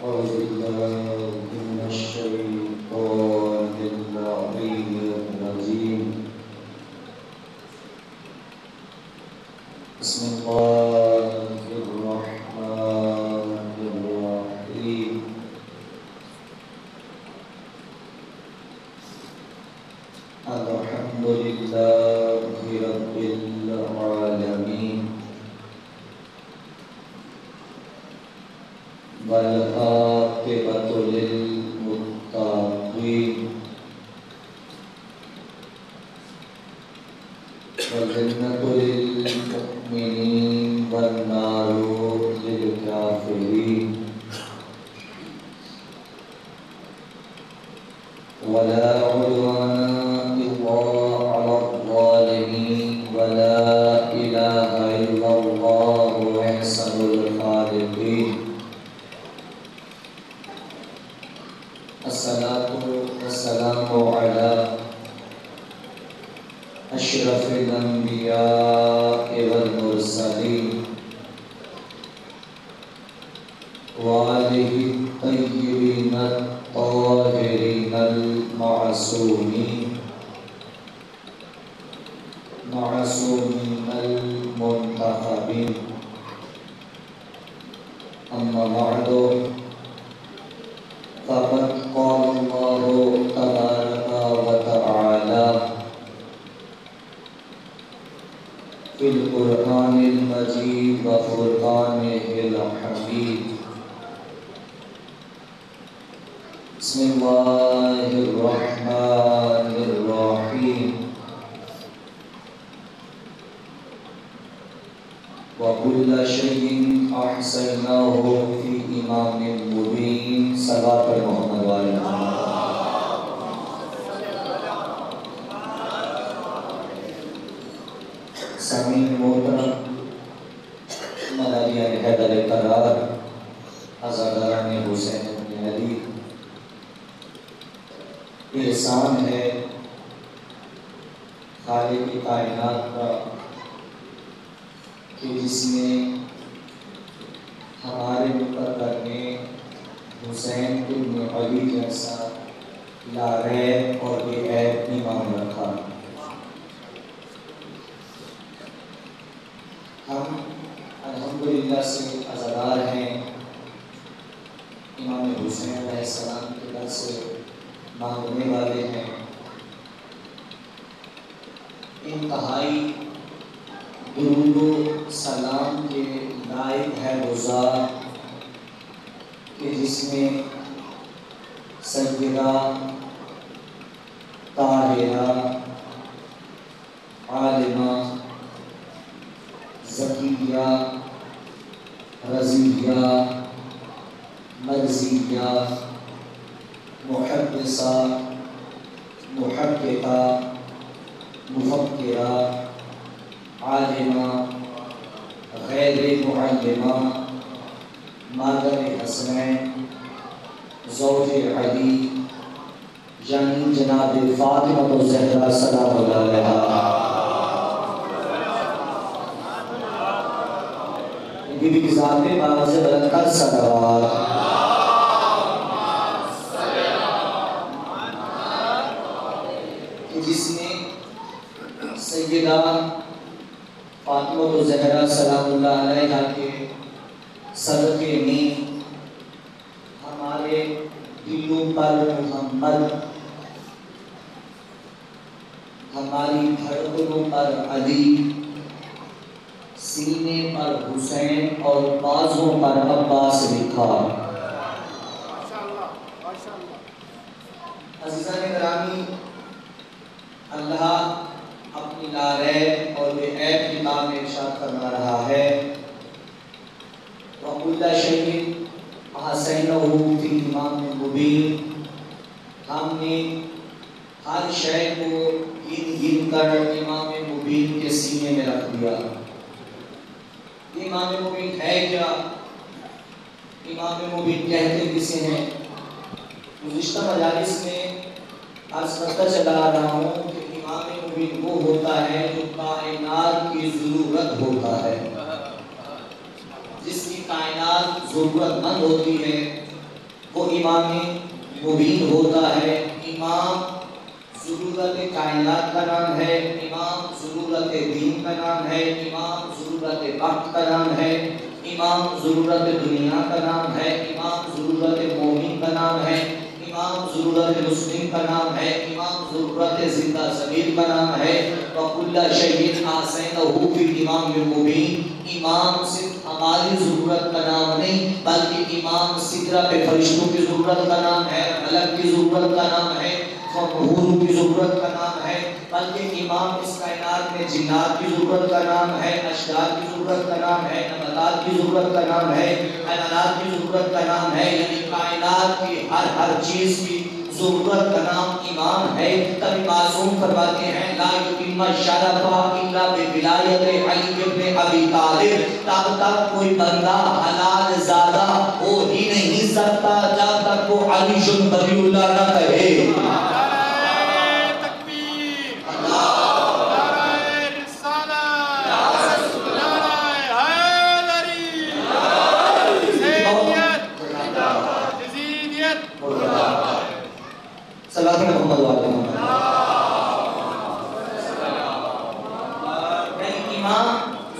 أعوذ بالله من الشيطان اللعين الرجيم. بسم الله الرحمن الرحيم. الحمد لله رب العالمين والعاقبة للمتقين والجنة للمؤمنين والنار للكافرين ولا عدوان إلا على الظالمين ولا إله إلا الله أحسن الخالقين. الصلاة والسلام على أشرف الأنبياء والمرسلين وآله الطيبين الطاهرين المعصومين المنتخبين. أما بعد فقد قال الله تبارك وتعالى في القرآن المجيد وفرقانه الحميد. بسم الله الرحمن الرحيم. وكل شيء أحصيناه في إمام مبين. صلوات محمد وعلى محمد. سامعین محترم، مداریان حیدر قرار، عزاداران حسین بن علی، احسان ہے خالق کائنات کا کہ جس نے ہمارے مقدر میں حسین بن علی جیسا لاریب اور بے عیب امام رکھا. ہم الحمدللہ سے عزادار ہیں، امام حسین علیہ السلام کے در سے مانگنے والے ہیں. انتہائی درود و سلام کے لائق ہے وہ ذات کہ جس نے سیدہ طاہرہ عالمہ زکیہ رضیہ مرضیہ محدثہ محققہ مفکرہ عالمہ غیر معلمہ مادر حسنین زوج علی یعنی جناب فاطمہ الزہرا سلام اللہ علیہا بی بی کی ذات میں باعث برکت صلوات. کہ جس نے سیدہ فاطمہ الزہرا سلام اللہ علیہا کے صدقے میں ہمارے دلوں پر محمد، ہماری دھڑکنوں پر علی، سینے پر حسین اور بازوں پر عباس لکھا. عزیزان گرامی، اللہ اپنی لاریب اور بے عیب کتاب میں ارشاد فرما رہا ہے وَكُلَّ شَيْءٍ أَحْصَيْنَاهُ فِي إِمَامٍ مُبِينٍ. ہم نے ہر شے کو گن کر امام مبین کے سینے میں رکھ دیا. امام مبین ہے کیا؟ امام مبین کہتے کسے ہیں؟ گزشتہ مجالس میں عرض کرتا چلا رہا ہوں کہ امام مبین وہ ہوتا ہے جو کائنات کی ضرورت ہوتا ہے، جس کی کائنات ضرورت مند ہوتی ہے وہ امام مبین ہوتا ہے۔ امام ضرورت کائنات کا نام ہے، امام ضرورت دین کا نام ہے، امام ضرورت وقت کا نام ہے، امام ضرورت دنیا کا نام ہے، امام ضرورت مومن کا نام ہے، امام ضرورت مسلم کا نام ہے، امام ضرورت زندہ سبیل کا نام ہے۔ وَكُلَّ شَيْءٍ أَحْصَيْنَاهُ فِي الْإِمَامِ الْمُبِينِ۔ امام صرف ہماری ضرورت کا نام نہیں، بلکہ امام سدرہ پہ فرشتوں کی ضرورت کا نام ہے، ملک کی ضرورت کا نام ہے، حوروں کی ضرورت کا نام ہے، بلکہ امام اس کائنات میں جنات کی ضرورت کا نام ہے، اشجار کی ضرورت کا نام ہے، نباتات کی ضرورت کا نام ہے، حیوانات کی ضرورت کا نام ہے، یعنی کائنات کی ہر چیز کی ضرورت کا نام امام ہے۔ تب معصوم فرماتے ہیں لا یتم الشرف الا بولایت علی ابن ابی طالب، تب تک کوئی بندہ حلال زادہ ہو ہی نہیں سکتا جب تک وہ علی ولی اللہ نہ کہے۔ امام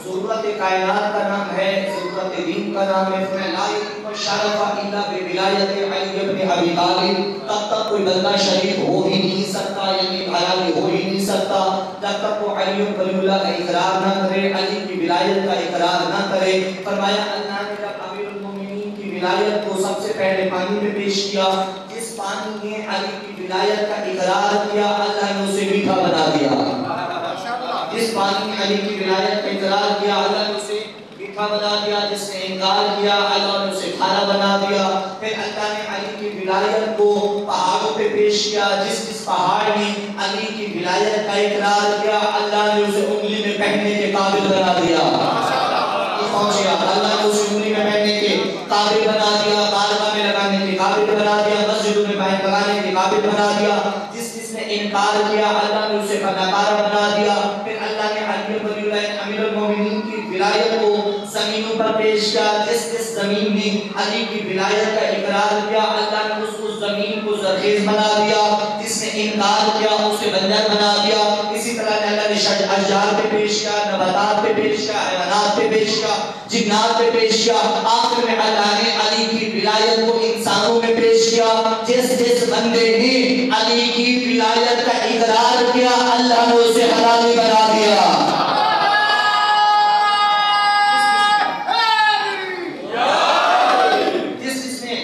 ضرورت کائنات کا نام ہے، ضرورت دین کا نام ہے۔ لا یتم الشرف الا بولایت علی ابن ابی طالب، تب تک کوئی بندہ شریف ہو ہی نہیں سکتا، یعنی حلالی ہو ہی نہیں سکتا جب تک وہ علی ولی اللہ کا اقرار نہ کرے، علی کی ولایت کا اقرار نہ کرے۔ فرمایا اللہ نے جب امیر المومنین کی ولایت کو سب سے پہلے پانی میں پیش کیا، جس پانی نے علی کی ولایت کا اقرار کیا، اللہ نے اسے میٹھا بنا دیا۔ جس پانی نے علی کی ولایت کا اقرار کیا، اللہ نے اسے میٹھا بنا دیا۔ جس نے انکار کیا، اللہ نے اسے کھارا بنا دیا۔ پھر اللہ نے علی کی ولایت کو پہاڑوں پہ پیش کیا، جس پہاڑ نے علی کی ولایت کا اقرار کیا، اللہ نے اسے انگلی میں پہننے کے قابل بنا دیا۔ اللہ نے اسے انگلی میں پہننے کے قابل بنا دیا، بارگاہ میں لگانے کے قابل بنا دیا، مسجدوں میں پائے لگانے کے قابل بنا دیا۔ جس نے انکار کیا، اللہ نے اسے فناکارہ بنا دیا۔ پھر اللہ نے علی ولی اللہ امیر المومنین کی ولایت کو زمینوں پر پیش کیا، جس زمین نے علی کی ولایت کا اقرار کیا، اللہ نے اس زمین کو زرخیز بنا دیا۔ جس نے انکار کیا، اسے بنجر بنا دیا۔ اسی طرح اللہ نے اشجار پہ پیش کیا، نباتات پہ پیش کیا، حیوانات پہ پیش کیا، جنات پہ پیش کیا۔ آخر میں اللہ نے علی کی ولایت کو انسانوں میں پیش کیا۔ جس بندے نے علی کی ولایت کا اقرار کیا، اللہ نے اسے حلالی بنا دیا۔ جس نے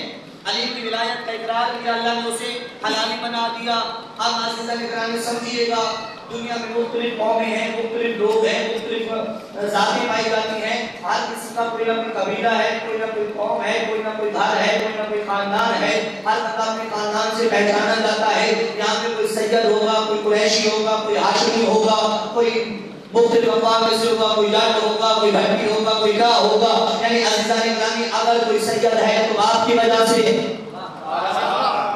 علی کی ولایت کا اقرار کیا، اللہ نے اسے حلالی بنا دیا۔ اب عزیزان اکرام سمجھیے گا، دنیا میں مختلف قومیں ہیں، مختلف لوگ ہیں، مختلف ذاتیں پائی جاتی ہیں۔ ہر کسی کا کوئی نہ کوئی قبیلہ ہے، کوئی نہ کوئی قوم ہے، کوئی نہ کوئی گھر ہے، کوئی نہ کوئی خاندان ہے۔ ہر بندہ اپنے خاندان سے پہچانا جاتا ہے۔ یہاں پہ کوئی سید ہوگا، کوئی قریشی ہوگا، کوئی ہاشمی ہوگا، کوئی مختلف اقوام میں سے ہوگا، کوئی جٹ ہوگا، کوئی بھٹی ہوگا، کوئی کیا ہوگا۔ یعنی عزیزان اکرام اگر کوئی سید ہے تو باپ کی وجہ سے،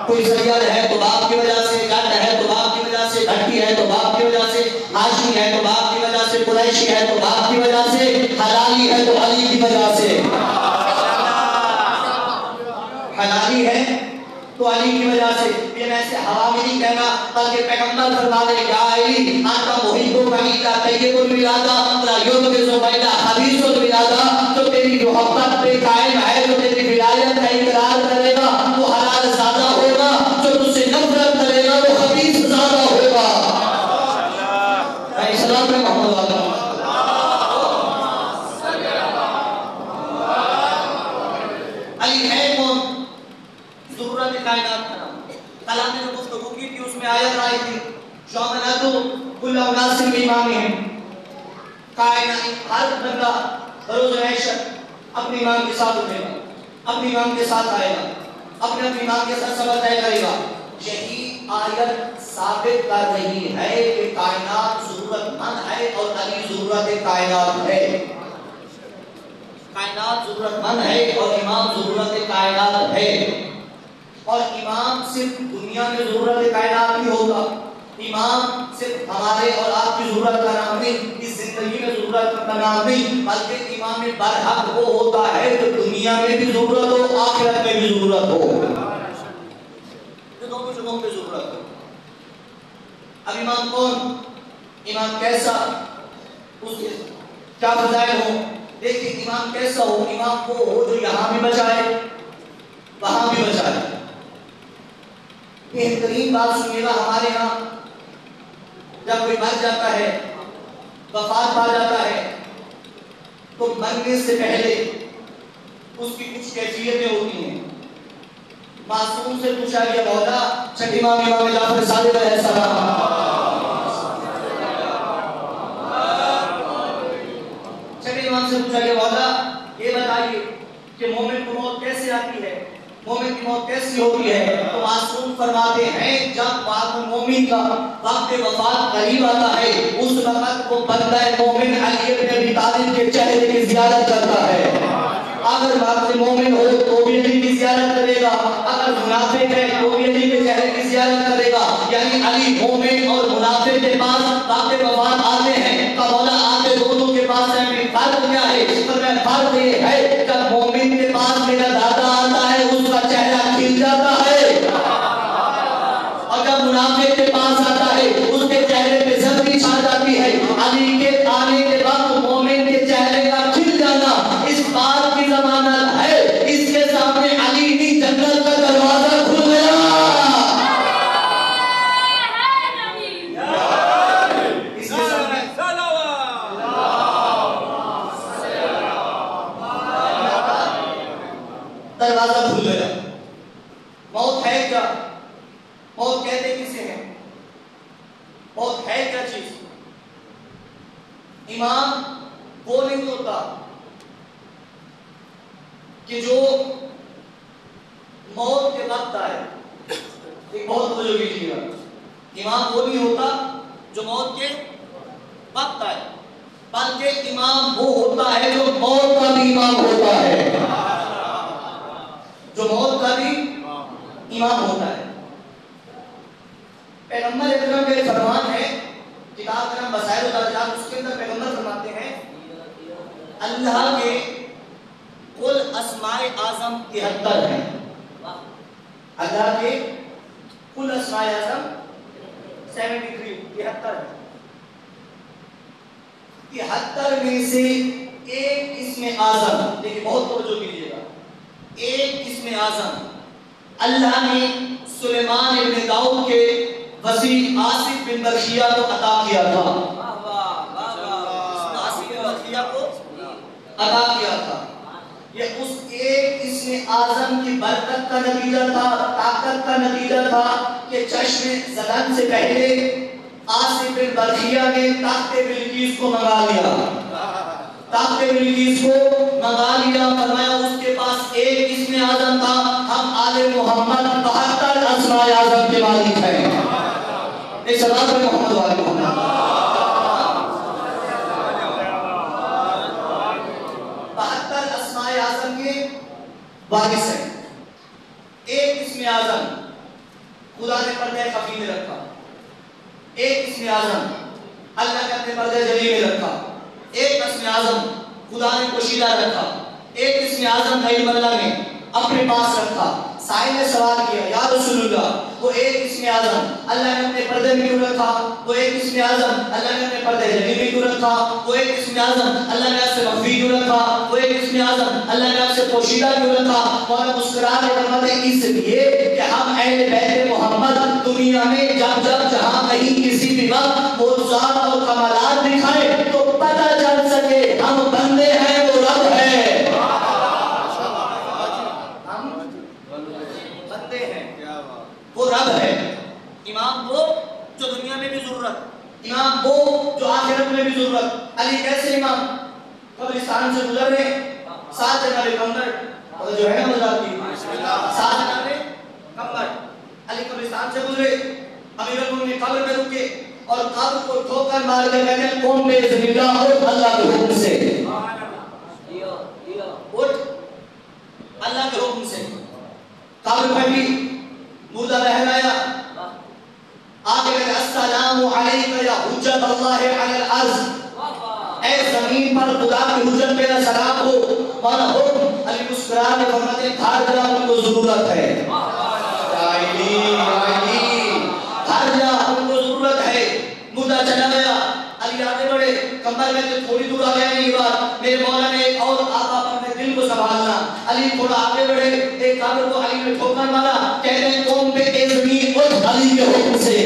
کوئی سید ہے تو باپ کی وجہ سے، جٹ ہے تو باپ کی وجہ سے، بھٹی ہے تو باپ کی وجہ سے، ہاشمی ہے تو باپ کی وجہ سے، قریشی ہے تو باپ کی وجہ سے، حلالی ہے تو علی کی وجہ سے۔ حلالی ہے تو علی کی وجہ سے۔ یہ میں سے ہوا میں نہیں کہنا، بلکہ پیغمبر فرماتے ہیں یا علی انت محب قمیلہ طیب الولادہ ولا یبغض قمیلہ خبیث الولادہ، جو تیری محبت پہ قائم ہے، جو تیری ولایت کا اقرار کرے گا وہ حلال زادہ ہوگا، جو تجھ سے نفرت کرے گا وہ خبیث زادہ ہوگا۔ اسلام میں محمد والا علی ہے کون؟ ضرورت کائنات کا نام۔ کل ہم نے جو گفتگو کی تھی اس میں آیت آئی تھی شاملاتو کل اناس بامامہم، کائنات ہر بندہ بروز محشر اپنے امام کے ساتھ اٹھے گا، اپنے امام کے ساتھ آئے گا، اپنے امام کے ساتھ سفر طے کرے گا۔ یہی آیت ثابت کر رہی ہے کہ کائنات ضرورت مند ہے اور علی ضرورت کائنات ہے۔ کائنات ضرورت مند ہے اور امام ضرورت کائنات ہے۔ اور امام صرف دنیا میں ضرورت کائنات نہیں ہوگا، امام صرف ہمارے اور آپ کی ضرورت کا نام نہیں، اس زندگی میں ضرورت ضرورت کا نام نہیں، بلکہ امام برحق وہ ہوتا ہے جو دنیا میں بھی ضرورت ہو، آخرت میں بھی ضرورت ہو، دونوں جگہوں پہ ضرورت ہو۔ اب امام کون، امام کیسا، اس کے کیا فضائل ہو؟ دیکھیں امام کیسا ہو، امام وہ ہو جو یہاں بھی بچائے وہاں بھی بچائے۔ بہترین بات سنیے گا، ہمارے یہاں جب کوئی مر جاتا ہے، وفات پا جاتا ہے، تو مرنے سے پہلے اس کی کچھ کیفیتیں ہوتی ہیں۔ معصوم سے پوچھا گیا مولا، چھٹی امام جعفر صادق علیہ السلام، چھٹی امام سے پوچھا گیا مولا یہ بتائیے کہ مومن کو موت کیسے آتی ہے، مومن کی موت کیسی ہوتی ہے؟ تو معصوم فرماتے ہیں جب مومن کا وقت وفات قریب آتا ہے، اس وقت وہ بندہ مومن علی بن ابی طالب کے چہرے کی زیارت کرتا ہے۔ اگر وقت مومن ہو تو بھی علی کی زیارت کرے گا، اگر منافق ہے تو بھی علی کے چہرے کی زیارت کرے گا۔ یعنی علی مومن اور منافق کے پاس وقت وفات آتے ہیں، تو مولا آتے دونوں کے پاس ہے، فرق کیا ہے؟ فرق یہ ہے جب مومن کے پاس میرا دادا آتا ہے اس کا چہرہ کھل جاتا ہے، اور جب منافق کے پاس آتا ہے اس کے چہرے پہ زبری چھا جاتی ہے۔ علی کے آنے کے وقت مومن کے چہرے کا کھل جانا اس بات کی ضمانت ہے اس کے سامنے علی کی جنت کا دروازہ کھل گیا۔ دروازہ کھل گیا۔ موت ہے کیا؟ موت کہتے کسے ہیں؟ موت ہے کیا چیز؟ امام وہ نہیں ہوتا کہ جو موت کے وقت آئے، ایک بہت توجہ کیجیے گا، امام وہ نہیں ہوتا جو موت کے وقت آئے، بلکہ امام وہ ہوتا ہے جو موت کا بھی امام ہوتا ہے، جو موت کا بھی امام ہوتا ہے۔ پیغمبر اکرم کے فرمان ہے، کتاب کا نام بصائر و درجات، اس کے اندر پیغمبر فرماتے ہیں اللہ کے کل اسماء اعظم 73 ہیں، اللہ کے کل اسماء اعظم 73 ہیں، 73 میں سے ایک اسم اعظم، دیکھیں بہت توجہ کیجیے گا، ایک اسم اعظم اللہ نے سلیمان ابن داؤد کے وزیر آصف بن برخیہ کو عطا کیا تھا، آصف بن برخیہ کو عطا کیا تھا۔ یہ اس ایک اسم اعظم کی برکت کا نتیجہ تھا، طاقت کا نتیجہ تھا کہ چشم زدن سے پہلے آصف بن برخیہ نے تخت بلقیس کو منگا لیا، تخت بلقیس کو منگا لیا، فرمایا اس کے پاس ایک اسم اعظم تھا، ہم آل محمد 72 اسماء اعظم کے مالک ہیں۔ ایک صلوات پر محمد و آل محمد۔ 72 اسماء اعظم کے وارث ہیں۔ ایک اسم اعظم خدا نے پردہ خفی میں رکھا، ایک اسم اعظم اللہ نے اپنے پردہ جلی میں رکھا، ایک اسم اعظم خدا نے پوشیدہ رکھا، ایک اسم اعظم علم اللہ نے اپنے پاس رکھا۔ سائل نے سوال کیا یا رسول اللہ وہ ایک اسم اعظم اللہ نے اپنے پردے میں کیوں رکھا، وہ ایک اسم اعظم اللہ نے اپنے پردے جلی میں کیوں رکھا، وہ ایک اسم اعظم اللہ نے آپ سے مخفی کیوں رکھا، وہ ایک اسم اعظم اللہ نے آپ سے پوشیدہ کیوں رکھا؟ مولا مسکرا کے فرماتے ہیں اس لیے کہ ہم اہل بیت محمد دنیا میں جب جہاں کہیں کسی بھی وقت معجزات اور کمالات دکھائیں تو پتہ چل سکے ہم بندے ہیں وہ رب ہے، وہ رب ہے۔ امام وہ جو دنیا میں بھی ضرورت، امام وہ جو آخرت میں بھی ضرورت۔ علی کیسے امام؟ قبرستان سے گزر رہے، 7 جناب قمر اور جو ہے نا مزار کی 7 جناب قمر، علی قبرستان سے گزرے، امیر المومنین قبر میں رکے اور قبر کو ٹھوکر مار کے کہتے ہیں قوم بے اذن اللہ اٹھ اللہ کے حکم سے، اٹھ اللہ کے حکم سے۔ قبر پھٹی، مردہ بہلایا، آگے کہتے السلام علیکہ یا حجت اللہ علی الارض، اے زمین پر خدا کی حجت پہ سلام ہو مولا حکم علی مسکرا کے فرماتے ہیں ہر جگہ ان کو ضرورت ہے ہر جگہ ان کو ضرورت ہے مدہ چلا گیا علی آگے بڑھے کمر میں تھوڑی دور آ گیا نہیں بات میرے مولا نے ایک اور آقا پر میں دل کو سنبھالنا علی تھوڑا آگے بڑھے ایک کافر کو علی نے ٹھوکر مارا کہتے ہیں قوم پہ اے زمین اٹھ علی کے حکم سے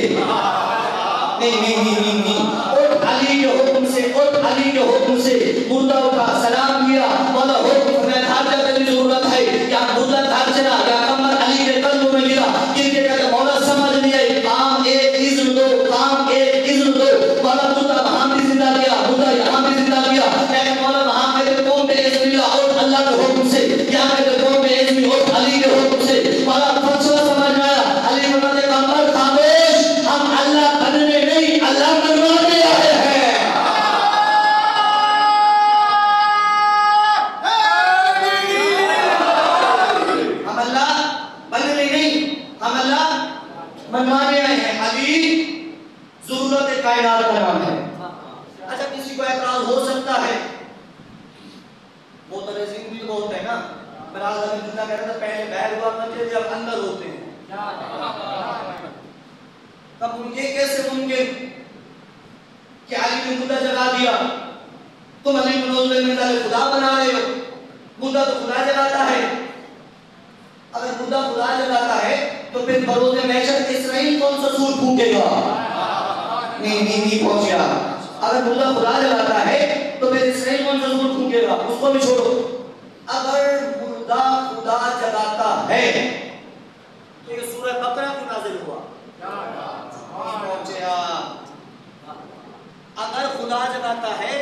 نہیں اٹھ علی کے حکم سے اٹھ علی کے حکم سے مردہ اٹھا سلام کیا مولا حکم میں ہر جگہ تیری ضرورت ہے یا مردہ تھک چلا یا کمر علی کے قلب میں گرا گر کے کہتے مولا سمجھ لیا کام ایک اذن دو کام ایک اذن دو مولا مردہ وہاں بھی زندہ کیا مردہ یہاں بھی زندہ کیا کہتے مولا وہاں کہتے قوم پہ اذن اللہ اٹھ اللہ کے حکم سے یہاں کہتے قوم پہ اذن اٹھ علی کے حکم سے مولا فلسفہ سمجھ آیا علی فرماتے کمر خاموش ہم اللہ بننے نہیں اللہ بنوانے آئے ہیں ہم اللہ بننے نہیں ہم اللہ بنوانے آئے ہیں علی ضرورت کائنات کا نام ہے اچھا کسی کو اعتراض ہو سکتا ہے وہ ترزین بھی تو ہوتا ہے نا براز علی اللہ کہتا تھا پہلے بہر ہوا کرتے جب اندر ہوتے ہیں تب ان یہ کیسے ممکن کہ علی نے مدہ جگا دیا تم علی بن عزل مدہ کو خدا بنا رہے ہو مدہ تو خدا جگاتا ہے اگر مدہ خدا جگاتا ہے تو پھر بروز محشر اسرائیل کون سا سور پھونکے گا نہیں پہنچیا اگر مدہ خدا جگاتا ہے تو پھر اسرائیل کون سا سور پھونکے گا اس کو بھی چھوڑو اگر مدہ خدا جگاتا ہے تو یہ سورہ بقرہ کی نازل ہوا اگر خدا جگاتا ہے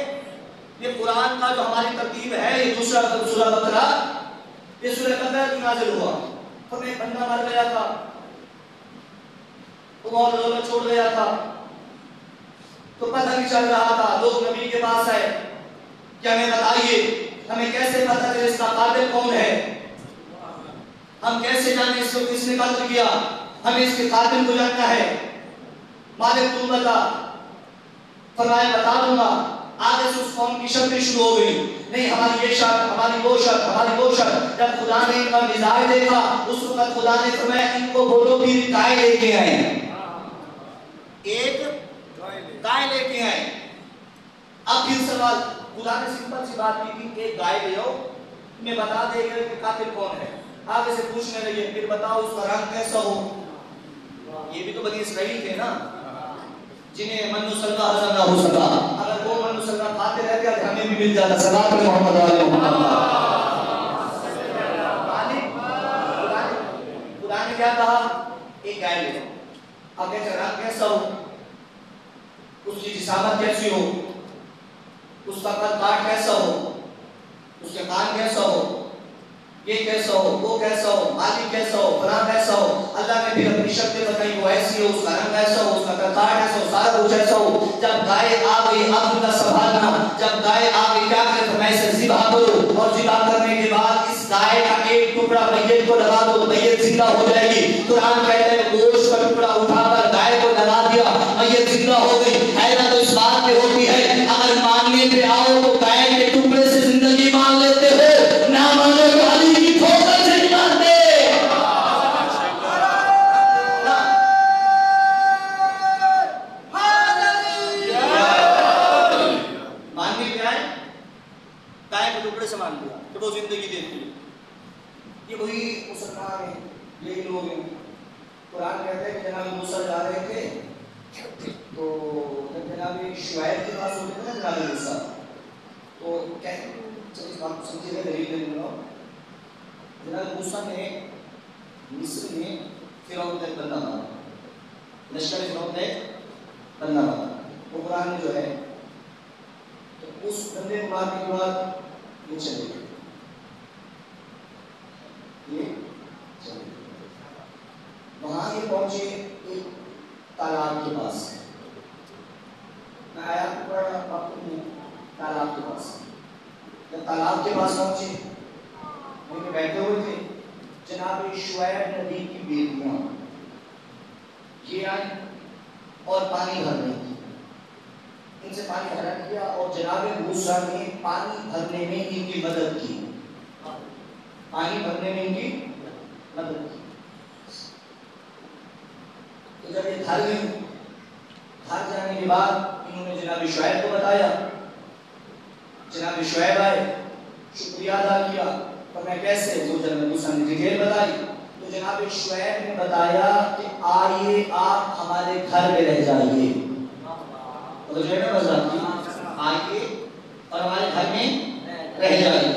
یہ قرآن کا جو ہماری ترتیب ہے یہ دوسرا سورہ بقرہ یہ سورہ بقرہ کی نازل ہوا تو ایک بندہ مر گیا تھا وہ اور دولت چھوڑ گیا تھا تو پتہ نہیں چل رہا تھا لوگ نبی کے پاس آئے کہ ہمیں بتائیے ہمیں کیسے پتہ چلے اس کا قاتل کون ہے ہم کیسے جانے اس کو کس نے قتل کیا ہمیں اس کے قاتل کو جاننا ہے مالک تو بتا فرمایا بتا دوں گا آگے سے اس قوم کی شرطیں شروع ہو گئی نہیں ہماری یہ شرط ہماری وہ شرط ہماری وہ شرط جب خدا نے ان کا مزاج دیکھا اس وقت خدا نے فرمایا ان کو بولو پھر گائے لے کے آئے ایک گائے لے کے آئے اب پھر سوال خدا نے سمپل سی بات کی کہ ایک گائے لے آؤ میں بتا دے گا کہ قاتل کون ہے آگے سے پوچھنے لگے پھر بتاؤ اس کا رنگ کیسا ہو یہ بھی تو بنی اسرائیل تھے نا جنہیں من سلمہ حضر نہ ہو سکا اگر وہ من سلمہ کھاتے رہتے ہیں ہمیں بھی مل جاتا سلام پر محمد علیہ محمد خدا نے کیا کہا ایک گائے لے اب کہتے رنگ کیسا ہو اس کی جسامت کیسی ہو اس کا قد کاٹ کیسا ہو اس کے کان کیسا ہو یہ کیسا ہو وہ کیسا ہو مالک کیسا ہو فلاں کیسا ہو اللہ نے پھر اپنی شکل بتائی وہ ایسی ہو اس کا رنگ ایسا ہو اس کا کاٹ ایسا ہو سارا کچھ ایسا ہو جب گائے آ گئی اب کا سنبھالنا جب گائے آ گئی کیا کرے میں اسے ذبح کرو اور ذبح کرنے کے بعد اس گائے کا ایک ٹکڑا میت کو لگا دو میت زندہ ہو جائے گی قرآن کہتے ہیں گوشت کا ٹکڑا اٹھا کر گائے کو لگا دیا میت زندہ ہو گئی حیرت تو اس بات پہ ہوتی ہے اگر ماننے پہ آؤ تو گائے کے ٹکڑے سے زندگی مان لیتے ہو نہ مانو تو علی کی ٹھوکر سے نہیں مانتے ماننے پہ آئے گائے کے ٹکڑے سے مان لیا کہ وہ زندگی دیتی ہے یہ وہی مسلمان ہیں یہی لوگ ہیں قرآن کہتے ہیں کہ جناب موسیٰ جا رہے تھے تو جناب شعیب کے پاس ہوتے تھے نا جناب موسیٰ تو کہتے ہیں اس بات کو سمجھے گا دلیل دے دوں جناب موسیٰ نے مصر میں فرعون کا ایک بندہ مارا لشکر فرعون کا ایک بندہ مارا وہ قرآن میں جو ہے تو اس بندے کو مارنے کے بعد یہ چلے گئے وہاں یہ پہنچے ایک تالاب کے پاس میں آیا تالاب کے پاس جب تالاب کے پاس پہنچے وہیں بیٹھے ہوئے تھے جناب شعیب نبی کی بیٹیاں یہ آئیں اور پانی بھر رہی تھی ان ان سے پانی بھرا کیا اور جناب موسیٰ نے پانی بھرنے میں ان کی مدد کی. پانی بھرنے میں ان کی مدد کی. تو جب یہ گھر گئے، گھر جانے کے بعد انہوں نے جناب شعیب کو بتایا. جناب شعیب آئے، شکریہ ادا کیا. اور میں کیسے؟ وہ جناب موسیٰ نے ڈیٹیل بتائی. تو جناب شعیب نے بتایا کہ آئیے آپ ہمارے گھر میں رہ جائیے. تو جو ہے نا مذہب کی آئیے اور ہمارے گھر میں رہ جائیے.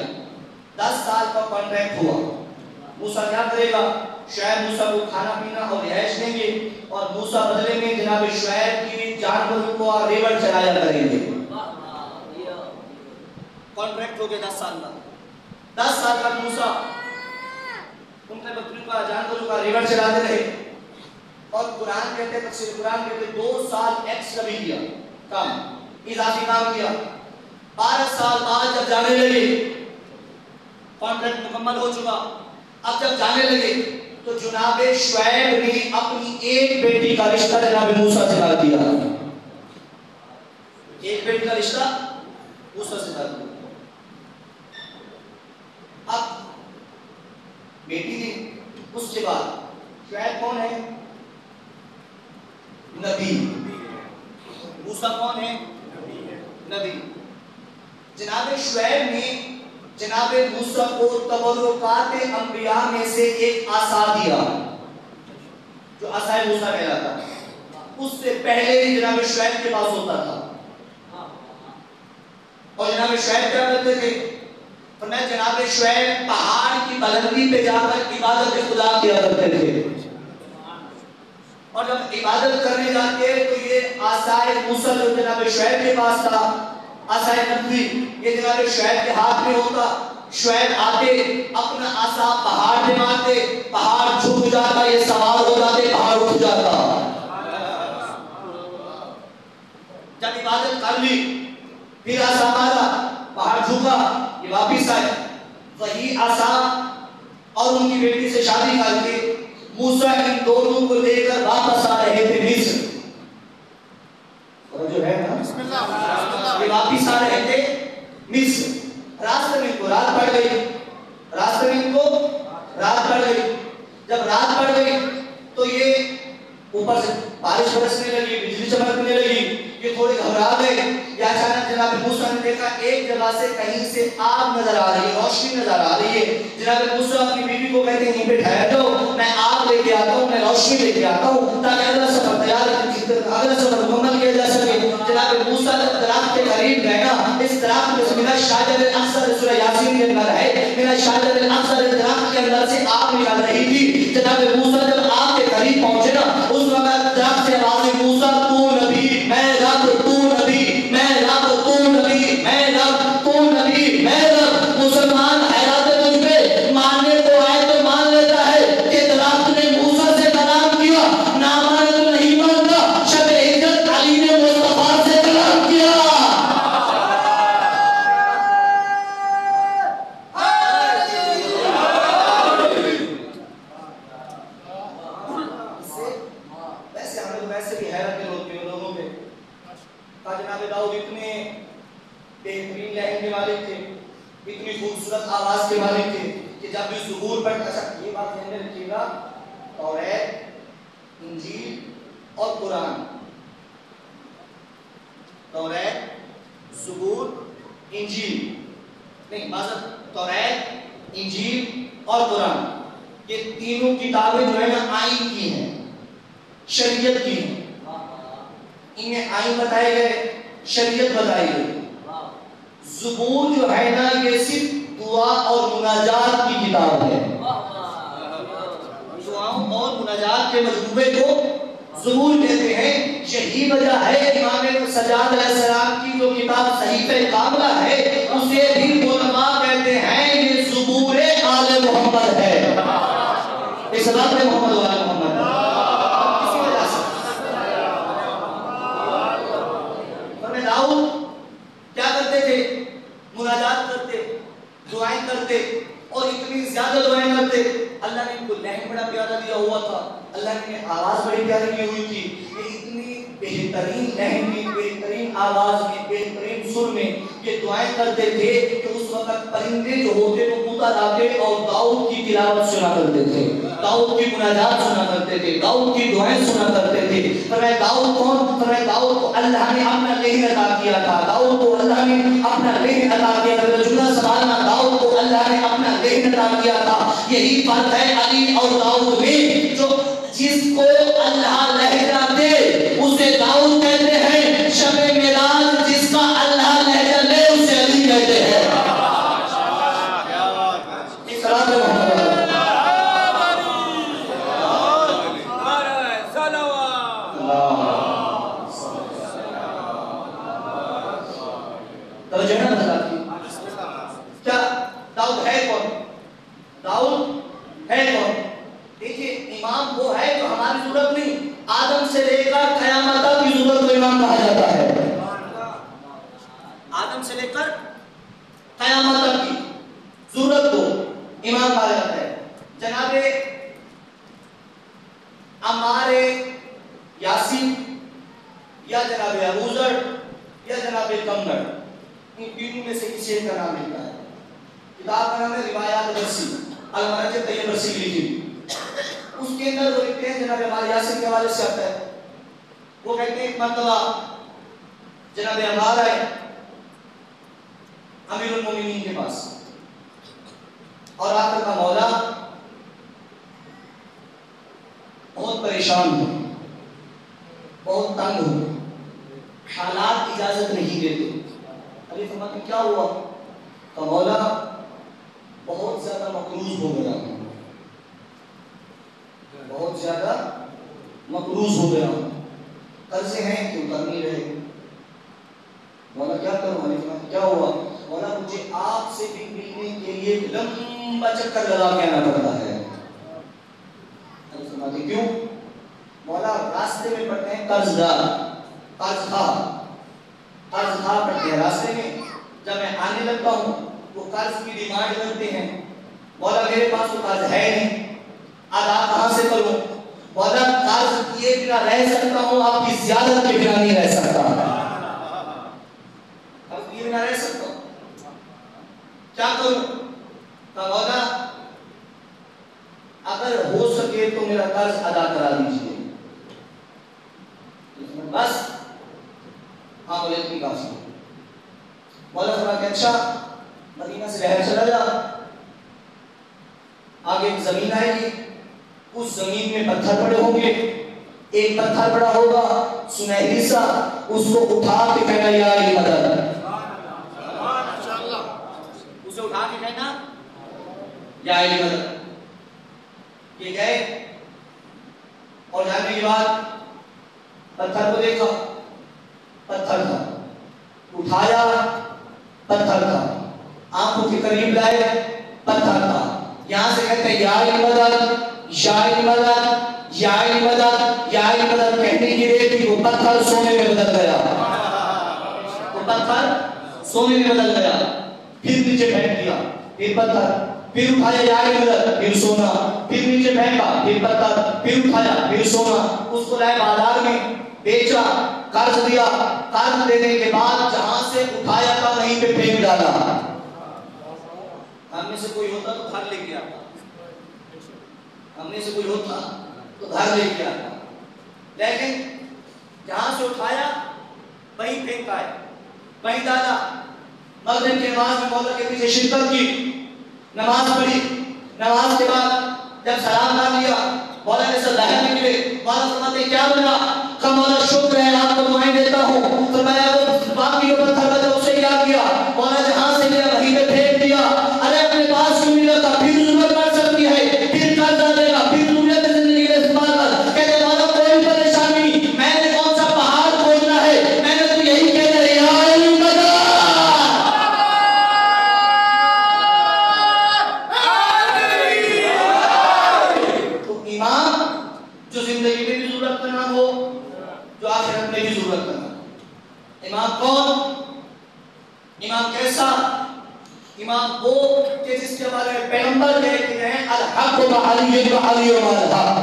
10 سال کا کانٹریکٹ ہوا. موسیٰ کیا کرے گا؟ شعیب موسیٰ کو کھانا پینا اور رہائش دیں گے اور موسیٰ بدلے میں جناب شعیب کی جانوروں کو ریوڑ چلایا کریں گے. کانٹریکٹ ہو گیا 10 سال کا. 10 سال کا موسیٰ ان کے بکریوں کا جانوروں کا ریوڑ چلاتے رہے. اور قرآن کہتے ہیں، تفسیر قرآن کہتے ہیں 2 سال ایکسٹرا بھی کیا، کام اضافی کام کیا. 12 سال بعد جب جانے لگے، کانٹریکٹ مکمل ہو چکا، اب جب جانے لگے تو جناب شعیب نے اپنی ایک بیٹی کا رشتہ جناب موسیٰ سے ڈال دیا. ایک بیٹی کا رشتہ موسیٰ سے ڈال دیا. اب بیٹی تھی. اس کے بعد شعیب کون ہے؟ نبی. موسیٰ کون ہے؟ نبی. جناب شعیب نے جناب موسیٰ کو تبرکات انبیاء میں سے ایک عصا دیا جو عصا موسیٰ کہلاتا. اس سے پہلے ہی جناب شعیب کے پاس ہوتا تھا. اور جناب شعیب کیا کرتے تھے؟ فرمایا جناب شعیب پہاڑ کی بلندی پہ جا کر عبادت خدا کیا کرتے تھے. اور جب عبادت کرنے جاتے تو یہ عصائے موسیٰ جو جناب شعیب کے پاس تھا، عصائے نبوی، یہ جناب شعیب کے ہاتھ میں ہوتا. شعیب آتے اپنا عصا پہاڑ پہ مارتے، پہاڑ جھک جاتا، یہ سوار ہو جاتے، پہاڑ اٹھ جاتا. جب عبادت کر لی پھر عصا مارا، پہاڑ جھکا، یہ واپس آئے. وہی عصا اور ان کی بیٹی سے شادی کر کے موسیٰ ان دونوں کو لے کر واپس آ رہے تھے مصر. اور جو ہے نا یہ واپس آ رہے تھے مصر. راستے میں ان کو رات پڑ گئی. راستے میں ان کو رات پڑ گئی. جب رات پڑ گئی تو یہ اوپر سے بارش برسنے لگی، بجلی چمکنے لگی. یہ تھوڑے گھبرا گئے. یا اچانک جناب موسیٰ نے دیکھا ایک جگہ سے کہیں سے آگ نظر آ رہی ہے، روشنی نظر آ رہی ہے. جناب موسیٰ اپنی بیوی کو کہتے ہیں یہیں پہ ٹھہر جاؤ، میں آگ لے کے آتا ہوں، میں روشنی لے کے آتا ہوں تاکہ اگلا سفر تیار اگلا سفر مکمل کیا جا سکے. جناب موسیٰ جب درخت کے قریب گئے نا، اس درخت میں من الشجر الاخضر سورہ یاسین کے اندر ہے، من الشجر الاخضر درخت کے اندر سے آگ نکل رہی تھی. جناب موسیٰ جب آگ کے قریب پہنچے نا، اس وقت درخت سے آواز ہوئی موسیٰ تو نبی میں رب، تو نبی میں رب، تو نبی میں رب، تو نبی میں رب. مسلمان حیرت تجھ پہ، ماننے کو آئے تو مان لیتا ہے کہ درخت نے موسیٰ سے کلام کیا، نہ مانے تو نہیں مانتا. شب ہجرت علی نے مصطفیٰ سے کلام کیا. ویسے ہمیں تو ویسے بھی حیرت کے لوگوں پہ جناب داؤد اتنے بہترین لہجے کے مالک تھے، اتنی خوبصورت آواز کے مالک تھے کہ جب بھی ظہور پڑھتا تھا. یہ بات ذہن میں رکھیے گا، توریت، انجیل اور قرآن، توریت، زبور، انجیل نہیں معذرت توریت، انجیل اور قرآن، یہ تینوں کتابیں جو ہے نا آئین کی ہیں، شریعت کی ہیں. انہیں آئین بتائے گئے، شریعت بتائی گئی. زبور جو ہے نا یہ صرف دعا اور مناجات کی کتاب ہے. دعاؤں اور مناجات کے مجموعے کو زبور کہتے ہیں. یہی وجہ ہے امام سجاد علیہ السلام کی جو کتاب صحیفہ کاملہ ہے اسے بھی علماء کہتے ہیں یہ زبور آل محمد ہے. اس بات میں محمد و آل محمد داؤد کیا کرتے تھے؟ مناجات کرتے، دعائیں کرتے اور اتنی زیادہ دعائیں کرتے. اللہ نے ان کو لہن بڑا پیارا دیا ہوا تھا، اللہ نے آواز بڑی پیاری کی ہوئی تھی. یہ اتنی بہترین لہن کی، بہترین آواز میں بہترین سر میں یہ دعائیں کرتے تھے کہ اس وقت پرندے جو ہوتے وہ کبوتر آتے اور داؤد کی تلاوت سنا کرتے تھے، داؤد کی مناجات سنا کرتے تھے، داؤد کی دعائیں سنا کرتے تھے۔ فرمایا داؤد کون؟ فرمایا داؤد کو اللہ نے اپنا لہن عطا کیا تھا، داؤد کو اللہ نے اپنا لہن عطا کیا تھا، جملہ سنبھالنا، داؤد کو اللہ نے اپنا لہن عطا کیا تھا۔ یہی فرق ہے علی اور داؤد میں، جو جس کو اللہ لہجہ دے اسے داؤد کہتے ہیں، شب معراج جس کا اللہ لہجہ لے اسے علی کہتے ہیں۔ کیا داؤد ہے کون؟ داؤد ہے کون؟ دیکھیے امام وہ ہے جو ہماری ضرورت نہیں، آدم سے لے کر قیامت تک کی ضرورت کو امام کہا جاتا ہے۔ آدم سے لے کر قیامت تک کی ضرورت کو امام کہا جاتا ہے۔ جناب عمار یاسین یا جناب ابوذر یا جناب کمر، ان تینوں میں سے کسی ایک کا نام لکھا ہے۔ کتاب کا نام ہے روایات برسی، المرج طیب برسی لکھی، اس کے اندر وہ لکھتے ہیں جناب عمار یاسین کے حوالے سے آتا ہے، وہ کہتے ہیں ایک مرتبہ جناب عمار آئے امیر المومنین کے پاس اور آ کر کہا مولا بہت پریشان ہوں، بہت تنگ ہوں، حالات اجازت نہیں دیتے۔ علی فرماتے کیا ہوا؟ کہا مولا بہت زیادہ مقروض ہو گیا ہوں، بہت زیادہ مقروض ہو گیا ہوں، قرضے ہیں کہ اتر نہیں رہے۔ مولا کیا کروں؟ علی فرماتے کیا ہوا؟ مولا مجھے آپ سے بھی ملنے کے لیے ایک لمبا چکر لگا کے آنا پڑتا ہے۔ علی فرماتے کیوں؟ مولا راستے میں پڑتے ہیں قرض دار، قرض خواہ پڑتے ہیں راستے میں، جب میں آنے لگتا ہوں وہ قرض کی ڈیمانڈ کرتے ہیں، مولا میرے پاس تو قرض ہے نہیں، ادا کہاں سے کروں؟ مولا قرض کیے بنا رہ سکتا ہوں، آپ کی زیادت کے بنا نہیں رہ سکتا، قرض کیے بنا رہ سکتا ہوں، کیا کروں؟ کہا مولا اگر ہو سکے تو میرا قرض ادا کرا دیجیے۔ بس ہاں بولے اتنی کافی۔ مولا فرماتے اچھا مدینہ سے باہر چلا جا، آگے ایک زمین آئے گی، اس زمین میں پتھر پڑے ہوں گے، ایک پتھر پڑا ہوگا سنہری سا، اس کو اٹھا کے کہنا یا علی مدد، اسے اٹھا کے کہنا یا علی مدد۔ یہ گئے اور جانے کے بعد پتھر کو دیکھا، پتھر تھا، اٹھایا پتھر تھا، آنکھوں کے قریب لائے پتھر تھا، یہاں سے کہتے ہیں یا علی مدد، یا علی مدد، یا علی مدد، یا علی مدد کہنے کی دیر تھی، وہ پتھر سونے میں بدل گیا، وہ پتھر سونے میں بدل گیا، پھر نیچے پھینک دیا، پھر پتھر، پھر اٹھایا یا علی مدد، پھر سونا، پھر نیچے پھینکا، پھر پتھر، پھر اٹھایا، پھر سونا، اس کو لائے بازار میں بیچا، قرض دیا، قرض دینے کے بعد جہاں سے اٹھایا تھا وہیں پہ پھینک ڈالا۔ ہم میں سے کوئی ہوتا تو گھر لے کے آتا، ہم میں سے کوئی ہوتا تو گھر لے کے آتا، لیکن جہاں سے اٹھایا وہیں پھینکا ہے، وہیں ڈالا۔ مغرب کی نماز میں مولا کے پیچھے شرکت کی، نماز پڑھی، نماز کے بعد جب سلام نہ لیا مولا نے سب باہر نکلے، مولا فرماتے کیا بنا؟ کہ مولا شکر ہے آپ کو دعائیں دیتا ہوں، فرمایا وہ باقی جو پتھر بچا اسے کیا کیا؟ مولا جہاں سے لیا وہیں پہ پھینک دیا۔ ارے اپنے پاس کیوں نہیں رکھا؟ پھر ضرورت پڑ سکتی ہے، پھر قرضہ دے گا، پھر ضرورت زندگی کا استعمال کر، کہتے مولا کوئی پریشانی نہیں، میں نے کون سا پہاڑ کھودنا ہے، میں نے تو یہی کہنا ہے یا علی مدد۔ تو امام جو زندگی میں بھی ضرورت کا نام ہو، جو آخرت میں بھی ضرورت کا نام۔ امام کون؟ امام کیسا؟ امام وہ کہ جس کے بارے میں پیغمبر کہتے ہیں الحق بعلی وعلی الحق،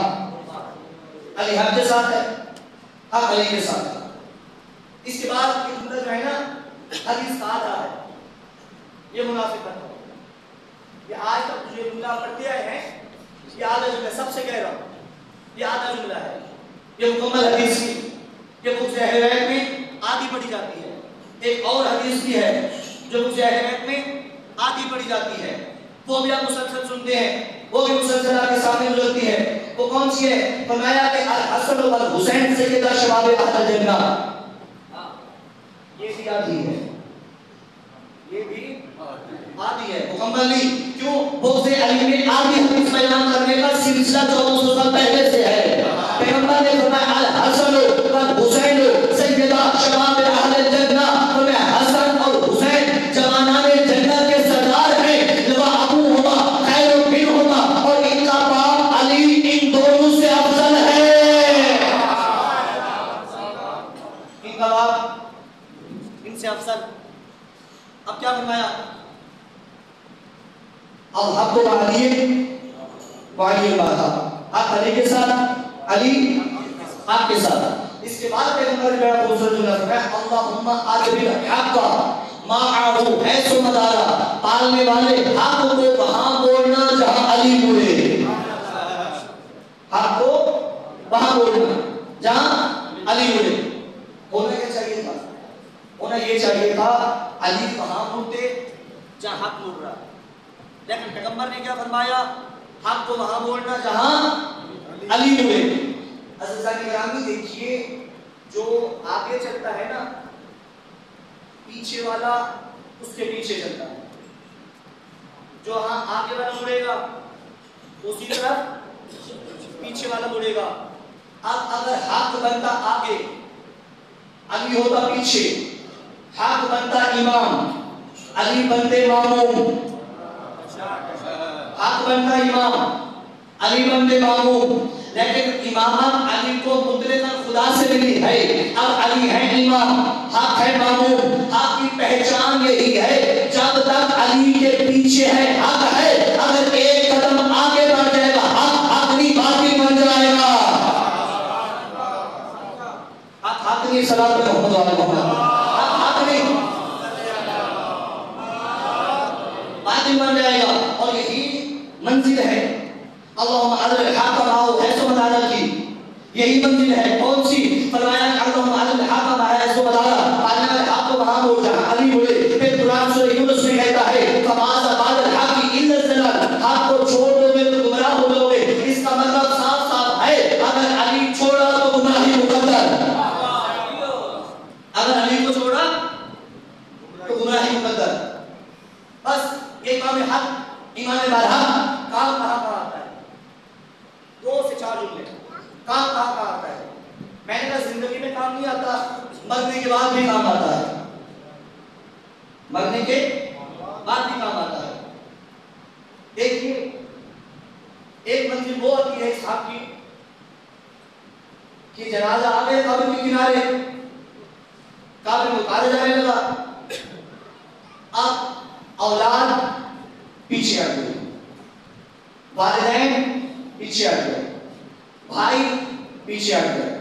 علی حق کے ساتھ ہے، حق علی کے ساتھ ہے۔ اس کے بعد جو ہے نا حدیث کا آدھا ہے، یہ منافقت ہے. یہ آج تک جو جملہ پڑھتے آئے ہیں یہ آدھا جملہ، سب سے کہہ رہا ہوں یہ آدھا جملہ ہے. یہ مکمل حدیث کی یہ بخش اہل بیت میں آدھی پڑھی جاتی ہے. ایک اور حدیث بھی ہے جو بخش اہل بیت میں آدھی پڑھی جاتی ہے، وہ بھی آپ مسلسل سنتے ہیں، وہ بھی مسلسل آپ کے سامنے گزرتی ہے. وہ کون سی ہے؟ فرمایا کہ الحسن والحسین سیدہ شباب اہل الجنہ. یہ بھی آدھی ہے، یہ بھی آدھی ہے، مکمل نہیں. کیوں؟ بغض علی میں آدھی حدیث بیان کرنے کا سلسلہ 1400 سال پہلے سے ہے. پیغمبر نے فرمایا الحسن والحسین سیدہ شباب اہل الجنہ. فرمایا حسن اور حسین جوانان جنت کے سردار ہیں. ابوہما خیر منہما، اور ان کا باپ علی ان دونوں سے افضل ہے. ان کا باپ ان سے افضل. اب کیا فرمایا؟ اب حق تو علی وعلی اللہ، حق علی کے ساتھ، علی حق کے ساتھ. اس کے بعد پیغمبر نے بڑا خوبصورت جملہ فرمایا اللہم ادبر حق معه حیث مدارا. پالنے والے حق کو وہاں بولنا جہاں علی بولے. حق کو وہاں بولنا جہاں علی بولے. ہونا کیا چاہیے تھا؟ ہونا یہ چاہیے تھا علی وہاں بولتے جہاں حق بول رہا. لیکن پیغمبر نے کیا فرمایا؟ حق کو وہاں بولنا جہاں علی بولے. عزیزان گرامی دیکھیے، جو آگے چلتا ہے نا پیچھے والا اس کے پیچھے چلتا ہے. جو آگے والا مڑے گا اسی طرح پیچھے والا مڑے گا. اب اگر حق بنتا آگے علی ہوتا پیچھے، حق بنتا امام علی بنتے ماموم، حق بنتا امام علی بنتے ماموم. لیکن امامت علی کو مطلقاً خدا سے ملی ہے. اب علی ہے امام، حق ہے ماموم. حق کی پہچان یہی ہے جب تک علی کے پیچھے ہے حق ہے. اگر ایک قدم آگے بڑھ جائے گا حق حقنی باقی بن جائے گا. حق حقنی صلاۃ محمد علی محمد، حق حقنی باقی بن جائے گا. اور یہی منزل ہے اللہم عدل الحق معه حیث مدارا کی. یہی منزل ہے. کون سی؟ فرمایا اللہم عدل الحق معه حیث مدارا. پالنے والے حق کو وہاں بول جہاں علی بولے. پھر قرآن سورہ یونس میں کہتا ہے فماذا بعد الحق الا الضلال. حق کو چھوڑ دو گے تو گمراہ ہو جاؤ گے. اس کا مطلب صاف صاف ہے اگر علی چھوڑا تو گمراہی مقدر، اگر علی کو چھوڑا تو گمراہی مقدر. بس یہ امام حق امام برحق کام کہاں آتا ہے؟ 2 سے 4 جملے. کام کہاں آتا ہے؟ میں نے کہا زندگی میں کام نہیں آتا، مرنے کے بعد بھی کام آتا ہے. مرنے کے بعد بھی کام آتا ہے. دیکھیے ایک منزل وہ آتی ہے اس حق کی کہ جنازہ آ گئے قبر کے کنارے، قبر میں اتارا جانے لگا. اب اولاد پیچھے ہٹ گئے، والدین پیچھے ہٹ گئے، بھائی پیچھے ہٹ گئے،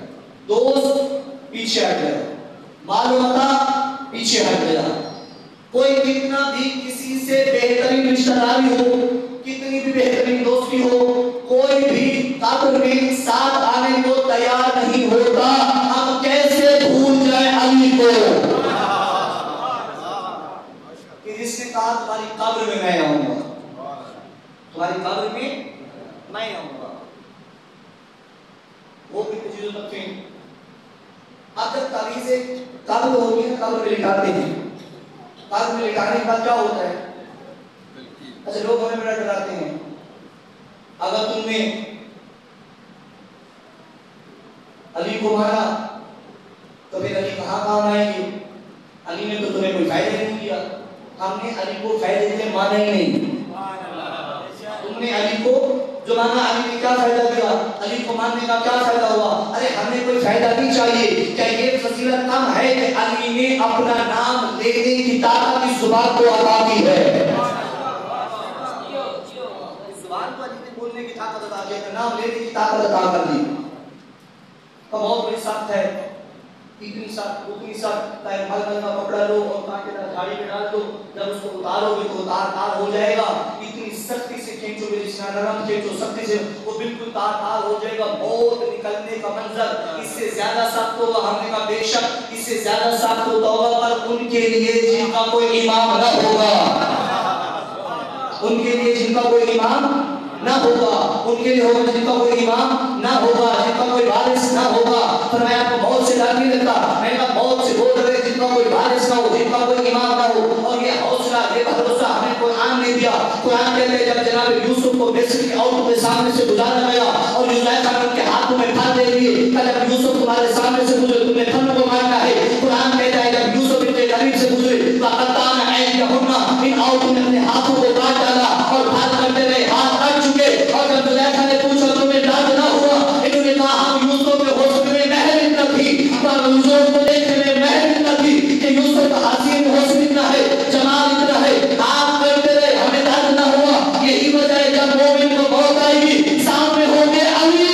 دوست پیچھے ہٹ گئے، مال و متاع پیچھے ہٹ گیا. کوئی کتنا بھی کسی سے بہترین رشتہ داری ہو، کتنی بھی بہترین دوستی ہو، کوئی بھی قبر میں ساتھ آنے کو تیار نہیں ہوتا. ہم کیسے بھول جائے علی کو کہ جس نے کہا تمہاری قبر میں میں آؤں گا، تمہاری قبر میں میں آؤں گا. وہ بھی چیزوں تک تھیں. اب جب تعویذیں قبر ہوگی نا، قبر میں لٹاتے ہیں. قبر میں لٹانے کے بعد کیا ہوتا ہے؟ اچھا لوگ ہمیں بڑا ڈراتے ہیں اگر تم نے علی کو مارا تو پھر علی کہاں کام آئیں گے؟ علی نے تو تمہیں کوئی فائدہ نہیں کیا. ہم نے علی کو فائدے سے مانا ہی نہیں. تم نے علی کو جو مانا، علی نے کیا فائدہ دیا؟ علی کو ماننے کا کیا فائدہ ہوا؟ ارے ہمیں کوئی فائدہ نہیں چاہیے. کیا یہ فضیلت کم ہے کہ علی نے اپنا نام لینے کی طاقت اس زبان کو عطا کی ہے؟ زبان کو علی نے بولنے کی طاقت عطا کی ہے، نام لینے کی طاقت عطا کر دی. تو بہت بڑی سخت ہے. اتنی سخت ململ کا کپڑا لو اور کانٹے دار جھاڑی میں ڈال دو، جب اس کو اتارو گے تو تار ہو جائے گا. اتنی سختی سے کھینچو گے جس طرح نرم کھینچو سختی سے وہ بالکل تار ہو جائے گا. موت نکلنے کا منظر اس سے زیادہ سخت ہوگا. ہم نے کہا بے شک اس سے زیادہ سخت ہوگا، پر ان کے لیے جن کا کوئی امام نہ ہوگا، ان کے لیے جن کا کوئی امام نہ ہوگا، ان کے لیے ہوگا جن کا کوئی امام نہ ہوگا، جن کا کوئی وارث نہ ہوگا. فرمایا آپ کو موت سے ڈر نہیں لگتا؟ میں نے کہا موت سے بول رہے جن کا کوئی وارث نہ ہو، جن کا کوئی امام نہ ہو. اور یہ حوصلہ یہ بھروسہ ہمیں قرآن نے دیا. قرآن کہتے ہیں جب جناب یوسف کو مصر کی عورتوں کے سامنے سے گزارا گیا اور زلیخا نے ان کے ہاتھوں میں پھل دے دیے، جب یوسف تمہارے سامنے سے گزرے تمہیں پھل کو مارنا ہے. قرآن کہتا ہے جب یوسف ان کے قریب سے گزرے فقطعن ایدیہن، ان عورتوں نے اپنے ہاتھوں کو کاٹ ڈالا اور بھاگ کرتے رہے، ہاتھ کٹ چکے. اور جب زلیخا نے پوچھا تمہیں درد نہ ہوا؟ انہوں نے کہا ہم یوسف کے حسن میں محر نہ تھی، پر یوسف کو دیکھنے میں محر نہ تھی کہ یوسف کا حسین حسن اتنا ہے، جمال اتنا ہے. ہاتھ کرتے رہے ہمیں درد نہ ہوا. یہی وجہ ہے جب مومن کو موت آئے گی سامنے ہوں گے علی،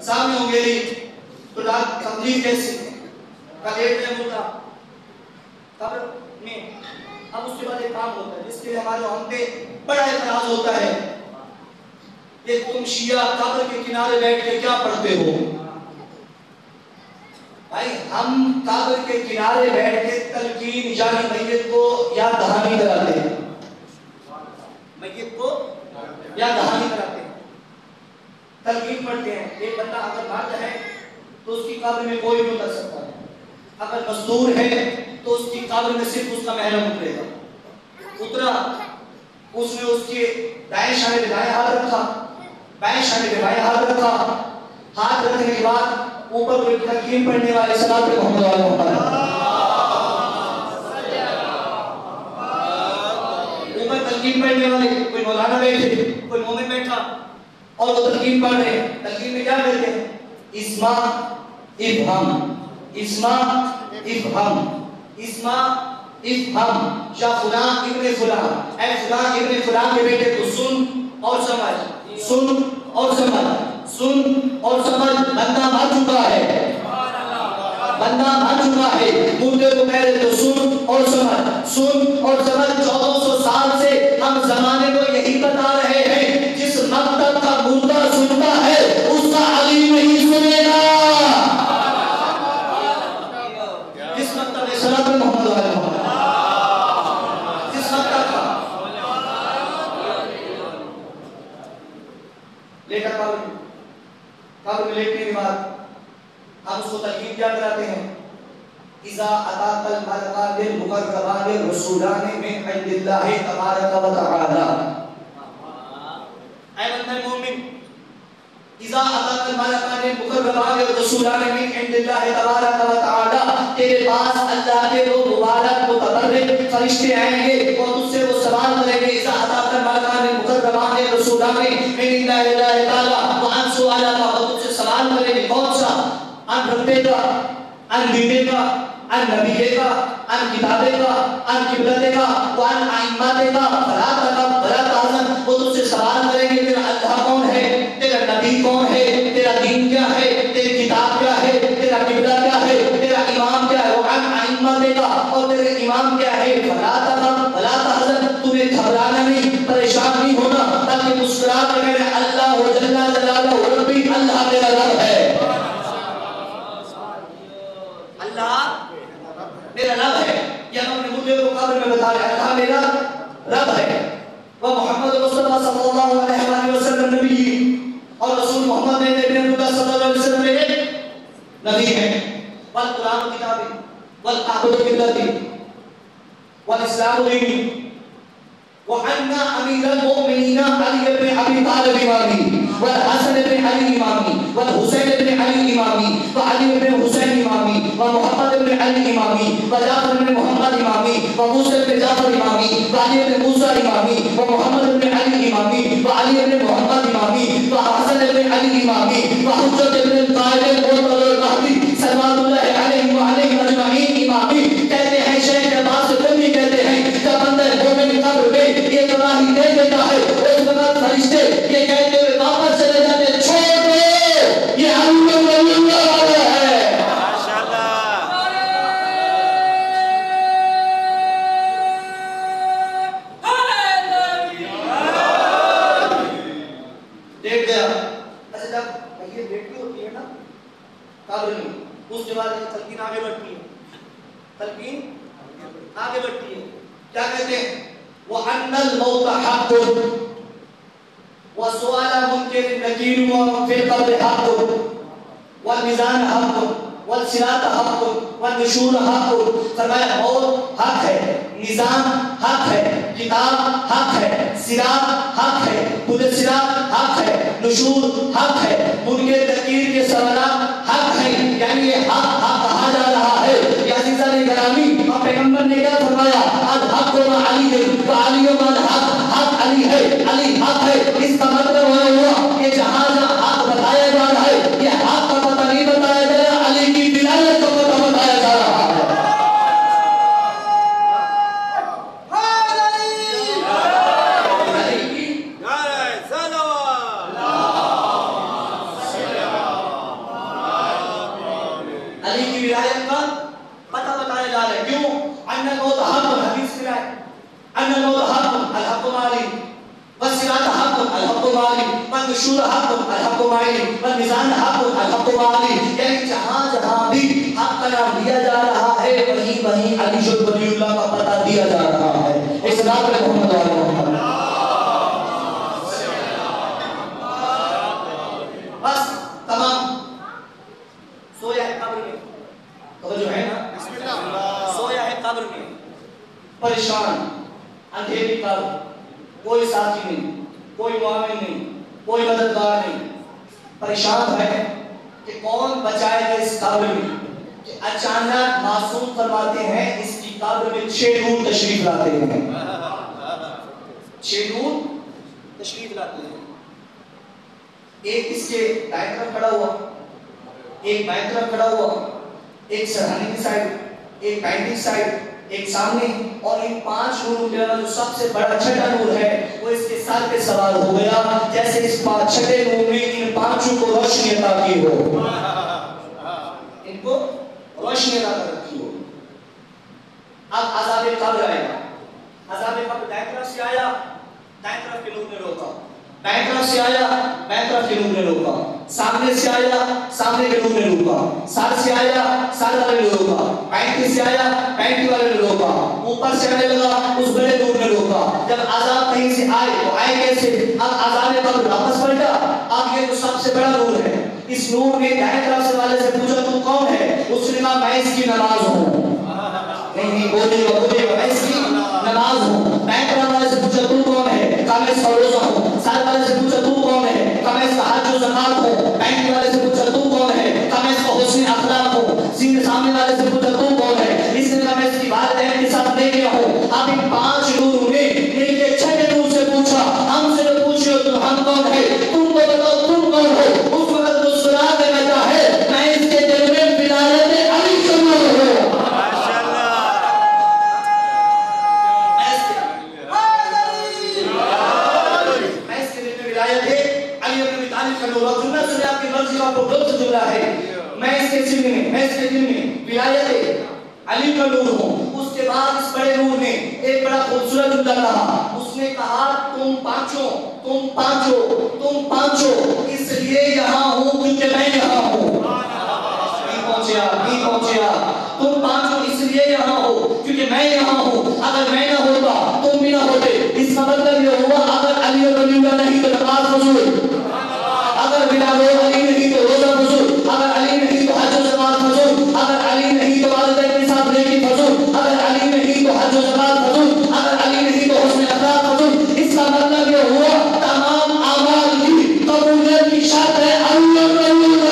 سامنے ہوں گے علی. تو تقدیر کیسی کلیٹ میں مردہ قبر میں. اب اس کے بعد ایک کام ہوتا ہے جس کے لیے ہمارے ہم پہ بڑا اعتراض ہوتا ہے کہ تم شیعہ قبر کے کنارے بیٹھ کے کیا پڑھتے ہو؟ بھائی ہم قبر کے کنارے بیٹھ کے تلقین یعنی میت کو یاد دہانی کراتے ہیں، میت کو یاد دہانی کراتے ہیں، تلقین پڑھتے ہیں. ایک بندہ اگر مر ہے تو اس کی قبر میں کوئی نہیں اتر سکتا ہے، اگر مزدور ہے تو اس کی قبر میں صرف اس کا محرم اترے گا. اترا اس نے اس کے دائیں شانے پہ دائیں ہاتھ رکھا، بائیں شانے پہ بائیں ہاتھ رکھا. ہاتھ رکھنے کے بعد اوپر کوئی تلقین پڑھنے والے صلاۃ پہ محمد علیہ محمد، اوپر تلقین پڑھنے والے کوئی مولانا بیٹھے کوئی مومن بیٹھا اور وہ تلقین پڑھ رہے ہیں. تلقین میں کیا کہتے ہیں؟ اسما افہم، اسما افہم، اسما افہم یا فلاں ابن فلاں، اے فلاں ابن فلاں کے بیٹے کو سن اور سمجھ، سن اور سمجھ، سن اور سمجھ. بندہ مر چکا ہے، بندہ مر چکا ہے، مردے کو کہہ رہے تو سن اور سمجھ، سن اور سمجھ. 1400 سال سے ہم زمانے کو یہی بتا رہے ہیں جس مکتب کا مردہ سنتا ہے اس کا علی نہیں سنے گا. جس مکتب نے صلاۃ محمد علیہ محمد، جس مکتب کا لے کر قبر میں لیٹنے کے بعد ہم اس کو تلقین کیا کراتے ہیں؟ اذا اتاک الملکان المقربان الرسولان من عند اللہ تبارک و تعالی. اے بندہ مومن، اذا اتاک الملکان المقربان الرسولان من عند اللہ تبارک و تعالی، تیرے پاس اللہ کے وہ مبارک متبرک فرشتے آئیں گے اور تجھ سے وہ سوال کریں گے. اذا اتاک الملکان المقربان الرسولان من عند اللہ تعالی وعن سؤالک، اور تجھ سے سوال کریں گے کون سا؟ ان ربے کا، ان دینے کا، ان نبیے کا، ان کتابے کا، ان قبلتے کا، وان ائمہ کا. فلا تخف ولا تحزن، وہ تجھ سے سوال کریں گے تیرا اللہ کون ہے، تیرا نبی کون ہے، تیرا دین کیا ہے، تیری کتاب کیا ہے، تیرا قبلہ کیا ہے، تیرا امام کیا ہے. وان ائمہ کا، اور تیرے امام کیا ہے. فلا تخف ولا تحزن، تمہیں گھبرانا نہیں، پریشان نہیں ہونا، بلکہ مسکرا کر کہے اللہ جل جلالہ ربی، اللہ میرا رب ہے، اللہ میرا رب ہے. یہ ہم نے مردے کو قبر میں بتا رہے اللہ میرا رب ہے. وہ محمد مصطفیٰ صلی اللہ علیہ وآلہ وسلم نبی، اور رسول محمد نے نبی اللہ صلی اللہ علیہ وسلم میرے نبی ہیں. والقرآن کتابی والقعبۃ قبلتی والاسلام دینی وأن أمير المؤمنين علي بن أبي طالب إمامي والحسن بن علي إمامي والحسين بن علي إمامي وعلي بن حسين إمامي ومحمد بن علي إمامي وجعفر بن محمد إمامي وموسى بن جعفر إمامي وعلي بن موسى إمامي ومحمد بن علي إمامي وعلي بن محمد إمامي وحسن بن علي إمامي وحجة بن القائد المعتبر المهدي صلوات الله عليه وعليهم أجمعين إمامي. کہتے ہیں شیخ عباس کبھی کہتے ہیں جب بندہ مومن قبر میں یہ گواہی دے دیتا ہے اس قبر میں. اس کے بعد تلقین آگے بڑھتی ہے, تلقین آگے بڑھتی ہے. کیا کہتے ہیں؟ وَأَنَّ الْمَوْتَ حَقٌّ وَسُؤَالَ مُنْكَرٍ نَكِيرٌ وَفِي الْقَبْرِ حَقٌّ وَالْمِيزَانُ حَقٌّ وَالصِّرَاطُ حَقٌّ وَالنُّشُورُ حَقٌّ. فرمایا موت حق ہے, نظام حق ہے, کتاب حق ہے, صراط حق ہے, خود صراط حق ہے, نشور حق ہے, منکر نکیر کے سوالات حق ہیں. یعنی یہ حق حق کہا جا رہا ہے. یا عزیزان گرامی, اور پیغمبر نے کیا فرمایا؟ الحق و علی ہے, تو علی و حق, حق علی ہے, علی حق ہے. اس کا مطلب ہوا کہ جہاں جہاں حق بتایا جا رہا ہے, یہ حق کا پتہ نہیں بتایا گیا, علی کی ولایت کا پتہ بتایا جا رہا ہے. النشور حق الحق معی والمیزان حق الحق معی. یعنی جہاں جہاں بھی حق کا نام دیا جا رہا ہے, وہیں وہیں علی شد ولی اللہ کا پتہ دیا جا رہا ہے. اس رات میں محمد علیہ محمد بس تمام سویا ہے قبر میں. توجہ ہے نا, سویا ہے قبر میں, پریشان, اندھیری قبر, کوئی ساتھی نہیں, کوئی معاون نہیں, کوئی مددگار نہیں, پریشان ہے کہ کون بچائے گا اس قبر میں. کہ اچانک معصوم فرماتے ہیں اس کی قبر میں 6 نور تشریف لاتے ہیں, 6 نور تشریف لاتے ہیں. ایک اس کے دائیں طرف کھڑا ہوا, ایک بائیں طرف کھڑا ہوا, ایک سرہانے کی سائڈ, ایک بائیں کی سائڈ, ایک سامنے, اور ان 5 نوروں کے علاوہ جو سب سے بڑا چھٹا نور ہے وہ اس کے سر پہ سوار ہو گیا, جیسے اس 5 چھٹے نور نے ان 5 کو روشنی عطا کی ہو, ان کو روشنی عطا کر رکھی ہو. اب عذاب قبر آئے گا. عذاب قبر دائیں طرف سے آیا, دائیں طرف کے نور نے روکا, بائیں طرف سے آیا, بائیں طرف کے نور نے روکا, سامنے سے آیا, سامنے کے نور نے روکا, سر سے آیا, سر والے نے روکا, پینٹی سے آیا, پینٹی والے نے روکا, اوپر سے آنے لگا, اس بڑے نور نے روکا. جب عذاب کہیں سے آئے تو آئے کیسے؟ اب عذاب قبر واپس پلٹا. اب یہ جو سب سے بڑا نور ہے, اس نور نے دائیں طرف سے والے سے پوچھا تم کون ہے؟ اس نے کہا میں اس کی نماز ہوں. نہیں بولے گا میں اس کی نماز ہوں. بائیں طرف والے سے پوچھا تم کون ہے؟ کہا میں اس کا روزہ ہوں. سر والے سے پوچھا تم کون ہے؟ کہا میں اس کا حج و زکات ہوں. پینٹی والے سے پوچھا تم کون ہے؟ کہا میں اس کا حسن اخلاق ہوں. سیدھے سامنے والے سے پوچھا تم کون ہے؟ اس نے کہا میں اس کی والدین کے ساتھ لے گیا ہوں. اب ان 5 نوروں نے مل کے چھٹے نور سے پوچھا, ہم سے پوچھو تم ہم کون ہے, تم کو بتاؤ تم کون ہو. اس وقت وہ سنا دینا چاہے میں اس کے دل میں ولایت علی کا نور ہوں. ماشاءاللہ, میں اس کے دل میں ولایت ہے علی ابن ابی طالب کا نور. اور جملہ سنے آپ کی مرضی کا بہت جملہ ہے, میں اس کے دل میں ولایت علی کا نور ہوں. اس کے بعد اس بڑے نور نے ایک بڑا خوبصورت جملہ کہا. اس نے کہا تم پانچوں اس لیے یہاں ہوں کیونکہ میں یہاں ہوں. نہیں پہنچیا. تم پانچوں اس لیے یہاں ہو کیونکہ میں یہاں ہوں. اگر میں نہ ہوتا تم بھی نہ ہوتے. اس کا مطلب یہ ہوا اگر علی اور ولی اللہ نہیں تو نماز فضول, اگر بلال علی نہیں تو روزہ فضول, اگر علی نہیں تو حج و زکات فضول, اگر علی نہیں تو والدین کے ساتھ نیکی فضول, اگر علی نہیں تو حج و زکات فضول, اگر علی نہیں تو حسن اخلاق فضول. اس کا مطلب یہ ہوا تمام اعمال کی قبولیت کی شرط ہے علی اور ولی اللہ.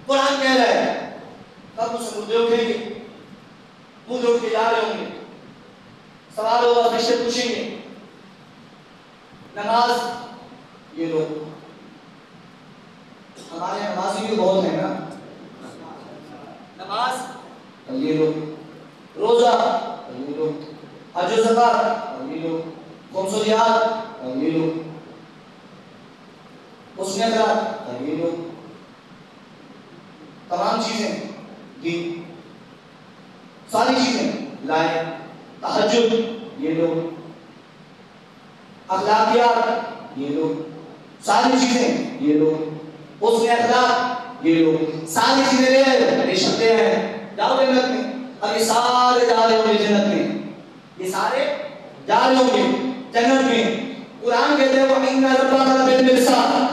قرآن کہہ رہا ہے کب اسے مردے اٹھیں گے, منہ اٹھ کے جا رہے ہوں گے, سوال ہوگا, فرشتے پوچھیں گے نماز یہ لوگ, ہمارے نمازی بھی بہت ہیں نا, نماز یہ لوگ, روزہ یہ لوگ, حج و زکات یہ لوگ, خمس و دیات یہ لوگ. حسن اخلاق یہ لو، تمام چیزیں دی، ساری چیزیں لائے، تہجد یہ لو، اخلاقیات یہ لو، ساری چیزیں یہ لو، حسن اخلاق یہ لو، ساری چیزیں لے آئے، بے شک لے آئے، جاؤ جنت میں. اب یہ سارے جا رہے ہوں گے جنت میں، یہ سارے جا رہے ہوں گے جنت میں. قرآن کہتے ہیں وَإِنَّ رَبَّكَ لَبِالْمِرْصَادِ،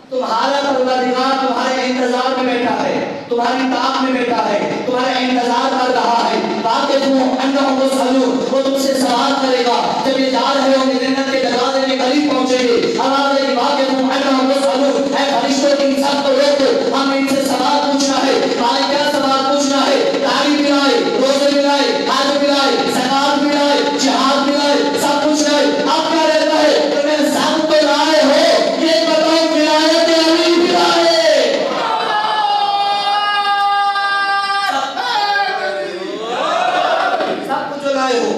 تمہارا پروردگار تمہارے انتظار میں بیٹھا ہے، تمہاری طاق میں بیٹھا ہے، تمہارا انتظار کر رہا ہے. واقعون انہم مسئلون، وہ تم سے سوال کرے گا جب یہ جا رہے ہوں گے جنت کے دروازے کے قریب پہنچیں گے. آواز ہے واقعون انہم مسئلون، اے فرشتوں کی سب کو روکو، ہمیں ان سے سوال پوچھنا ہے. ہمیں کیا سوال پوچھنا ہے؟ داڑھی ملائے، روزے ملائے، حج ملائے، زکات ملائے، جہاد ملائے، سب کچھ ہے. اب کیا رہتا ہے؟ تمہیں سب کو لائے ہو یہ بتاؤ ولایت علی ملائے، سب کچھ لائے ہو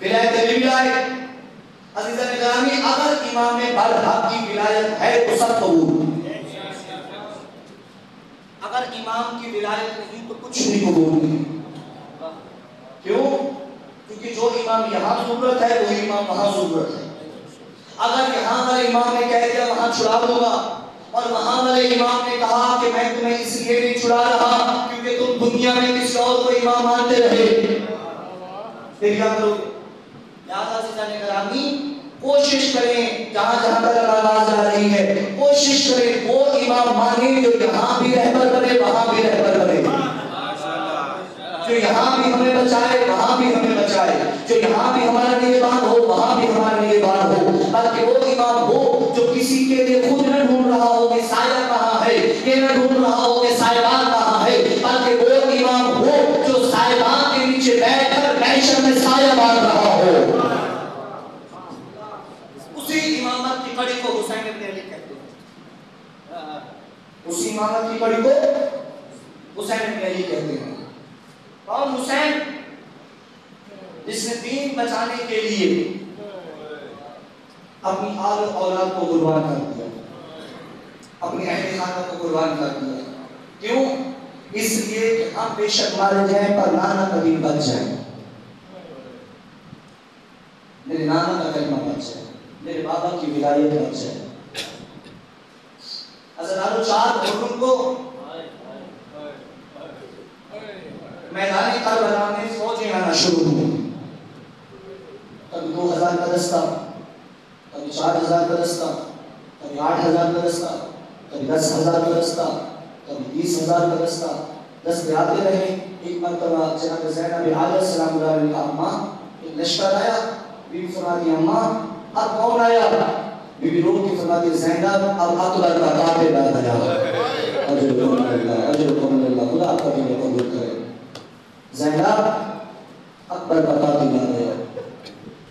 ولایت علی ملائے. عزیزان گرامی، اگر امام برحق کی ولایت ہے تو سب قبول، اگر امام کی ولایت نہیں تو کچھ نہیں قبول نہیں. کیوں؟ کیونکہ جو امام یہاں ضرورت ہے وہی امام وہاں ضرورت ہے. اگر یہاں والے امام نے کہہ دیا وہاں چھڑا دوں گا، اور وہاں والے امام نے کہا کہ میں تمہیں اس لیے نہیں چھڑا رہا کیونکہ تم دنیا میں کسی اور کو امام مانتے رہے، پھر کیا کرو گے؟ لہٰذا عزیزان گرامی، کوشش کریں جہاں جہاں تک آواز آ رہی ہے، کوشش کریں وہ امام مانیں جو یہاں بھی رہبر بنے وہاں بھی رہبر بنے، جو یہاں بھی ہمیں بچائے وہاں بھی ہمیں بچائے، جو یہاں بھی ہمارا نگہبان ہو وہاں بھی ہمارا نگہبان ہو. بلکہ وہ امام ہو جو کسی کے لیے خود نہ ڈھونڈ رہا ہو کہ سایہ کہاں ہے، یہ نہ ڈھونڈ رہا ہو کہ سائبان کہاں ہے، بلکہ وہ امام ہو جو سائبان کے نیچے بیٹھ کر محشر میں سایہ باندھ رہا ہو. اسی امامت کی کڑی کو حسین ابن علی کہتے ہیں، اسی امامت کی کڑی کو حسین ابن علی کہتے ہیں. اور حسین جس نے دین بچانے کے لیے اپنی آل و اولاد کو قربان کر دیا، اپنی اہل خانہ کو قربان کر دیا. کیوں؟ اس لیے کہ ہم بے شک مارے جائیں پر نانا کبھی بچ جائیں، میرے نانا کا کلمہ بچ جائے، میرے بابا کی ولایت بچ جائے. حضرات 4 محرم کو میدان کربلا میں فوجیں آنا شروع ہوئی. کبھی 2000 کا دستہ، کبھی 4000 کا دستہ، کبھی 8000 کا دستہ، کبھی 10,000 کا دستہ، کبھی 20,000 کا دستہ. دستے آتے رہے. ایک مرتبہ جناب زینب عالیہ السلام اللہ علیہ کا اماں ایک لشکر آیا. بی بی فرماتی اماں اب کون آیا؟ بی بی رو کی فرماتی زینب اب اکبر کا قاتل آ گیا. اجرکم اللہ، اجرکم اللہ، خدا آپ کا دین قبول کرے. زینب اکبر کا قاتل آ گیا.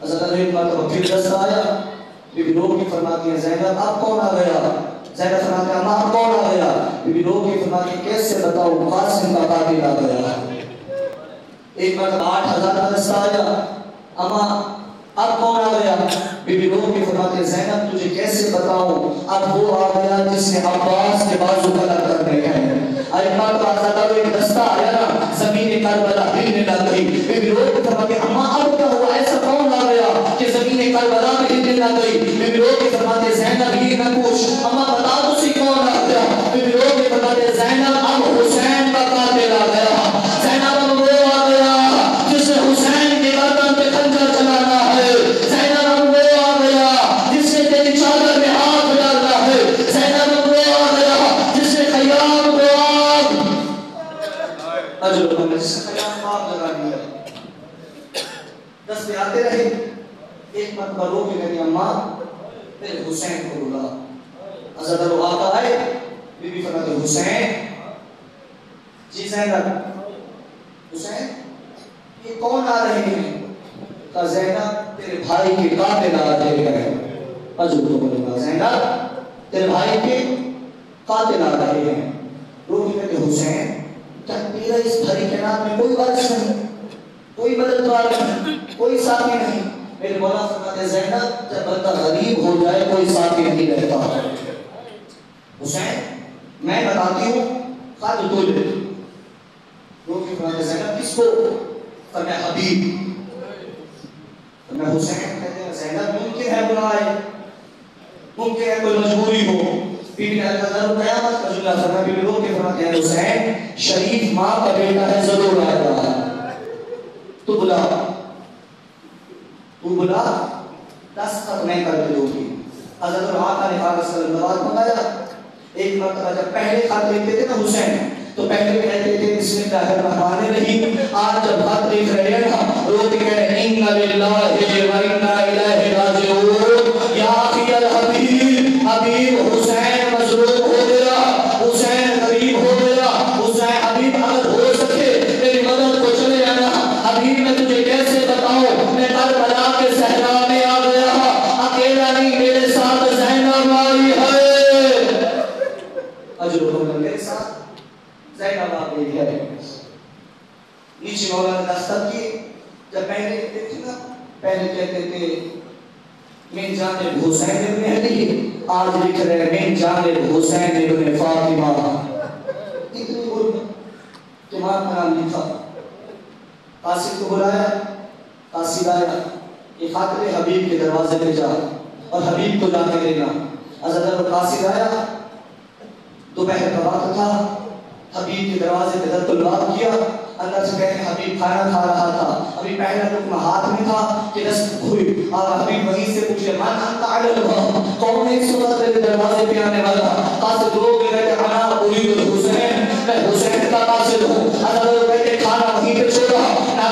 حضرت علی مرتبہ پھر دستہ آیا. بی بی رو کی فرماتی زینب اب کون آ گیا؟ زینب فرماتی اماں اب کون آ گیا؟ بی بی رو کی فرماتی کیسے بتاؤ قاسم کا قاتل آ گیا. ایک مرتبہ 8,000 کا دستہ آیا. اماں اب کون آ گیا؟ بی بی رو کی فرماتی زینب تجھے کیسے بتاؤں اب وہ آ گیا جس نے عباس کے بازو قلم کرنے ہیں. ایک مرتبہ حضرت ایک دستہ آیا نا زمین کربلا ہلنے لگ گئی. بی بی رو کی فرماتی اماں اب کیا ہوا؟ ایسا کون آ گیا کہ زمین کربلا میں ہلنے لگ گئی؟ بی بی رو کی فرماتی زینب یہ نہ پوچھ، اماں بتا تو سی کون آ گیا؟ بی بی رو کی فرماتی زینب اب حسین کا قاتل آ گیا. زینب اب وہ آ گیا جس نے حسین کے گردن پہ خنجر چلانا ہے. زینب اب وہ آ گیا جس نے تیری چادر میں ہاتھ ڈالنا ہے. زینب اب وہ آ گیا جس نے خیام کو آگ اجر جس نے خیام کو آگ لگا دیا. دستے آتے رہے. ایک مرتبہ رو کے کہتی اماں میرے حسین کو بلا. حضرت رو آتا ہے. بی بی فرماتی حسین جی زینب حسین یہ کون آ رہے ہیں؟ کہا زینب تیرے بھائی کے قاتل آ رہے ہیں. حضرت کو بولا زینب تیرے بھائی کے قاتل آ رہے ہیں. روح کہتے حسین کیا تیرا اس بھری کائنات میں کوئی وارث نہیں، کوئی مددگار نہیں، کوئی ساتھی نہیں؟ میرے مولا فرماتے زینب جب بندہ غریب ہو جائے کوئی ساتھی نہیں رہتا. حسین میں بتاتی ہوں خط تو لے رو کے فرماتے زینب کس کو؟ فرمایا حبیب. فرمایا حسین. کہتے ہیں زینب ممکن ہے بلائے، ممکن ہے کوئی مجبوری ہو. بی بی نے ضرور قیامت کا جملہ فرمایا. بی بی رو کے فرماتے ہیں حسین شریف ماں کا بیٹا ہے ضرور آئے گا، تو بلا، تو بلا، 10 خط میں کر کے دوں گی. حضرت آقا نے پاک صلی اللہ علیہ وسلم منگایا. ایک مرتبہ جب پہلے خط لکھتے تھے نا حسین تو پہلے کہتے تھے بسم اللہ الرحمن الرحیم. آج جب خط لکھ رہے ہیں نا رو کے کہہ رہے ہیں ان للہ و انا الیہ راجعون. یا اخی الحبیب، حبیب حسین مظلوم ہو گیا، حسین غریب ہو گیا. حسین حبیب اگر ہو سکے میری مدد کو چلے آنا. حبیب میں تجھے کیسے بتاؤں، میں کربلا کے صحرا میں آ گیا، اکیلا نہیں میرے ساتھ زینب آئی ہے. میرے ساتھ زینب آ گئی ہے. نیچے مولانا نے دستخط کیے. جب پہلے لکھتے تھے نا پہلے کہتے تھے من جانب حسین ابن علی، آج لکھ رہے من جانب حسین ابن فاطمہ. اتنی غربت کہ ماں کا نام لکھا. قاصد کو بلایا، قاصد آیا. یہ خاطر حبیب کے دروازے پہ جا اور حبیب کو جا کے دینا. حضرت قاصد آیا، دوپہر کا وقت تھا. حبیب کے دروازے پہ دست الباب کیا. اندر سے کہتے ہیں حبیب کھانا کھا رہا تھا. ابھی پہلا لقمہ ہاتھ میں تھا کہ دست کھلی. اور حبیب وہیں سے پوچھے من انت علی الباب، کون ہے اس وقت میرے دروازے پہ آنے والا؟ قاصد رو کے کہتے انا اريد الحسین، میں حسین کا قاصد ہوں. حضرت کہتے کھانا وہیں پہ چھوڑا، نہ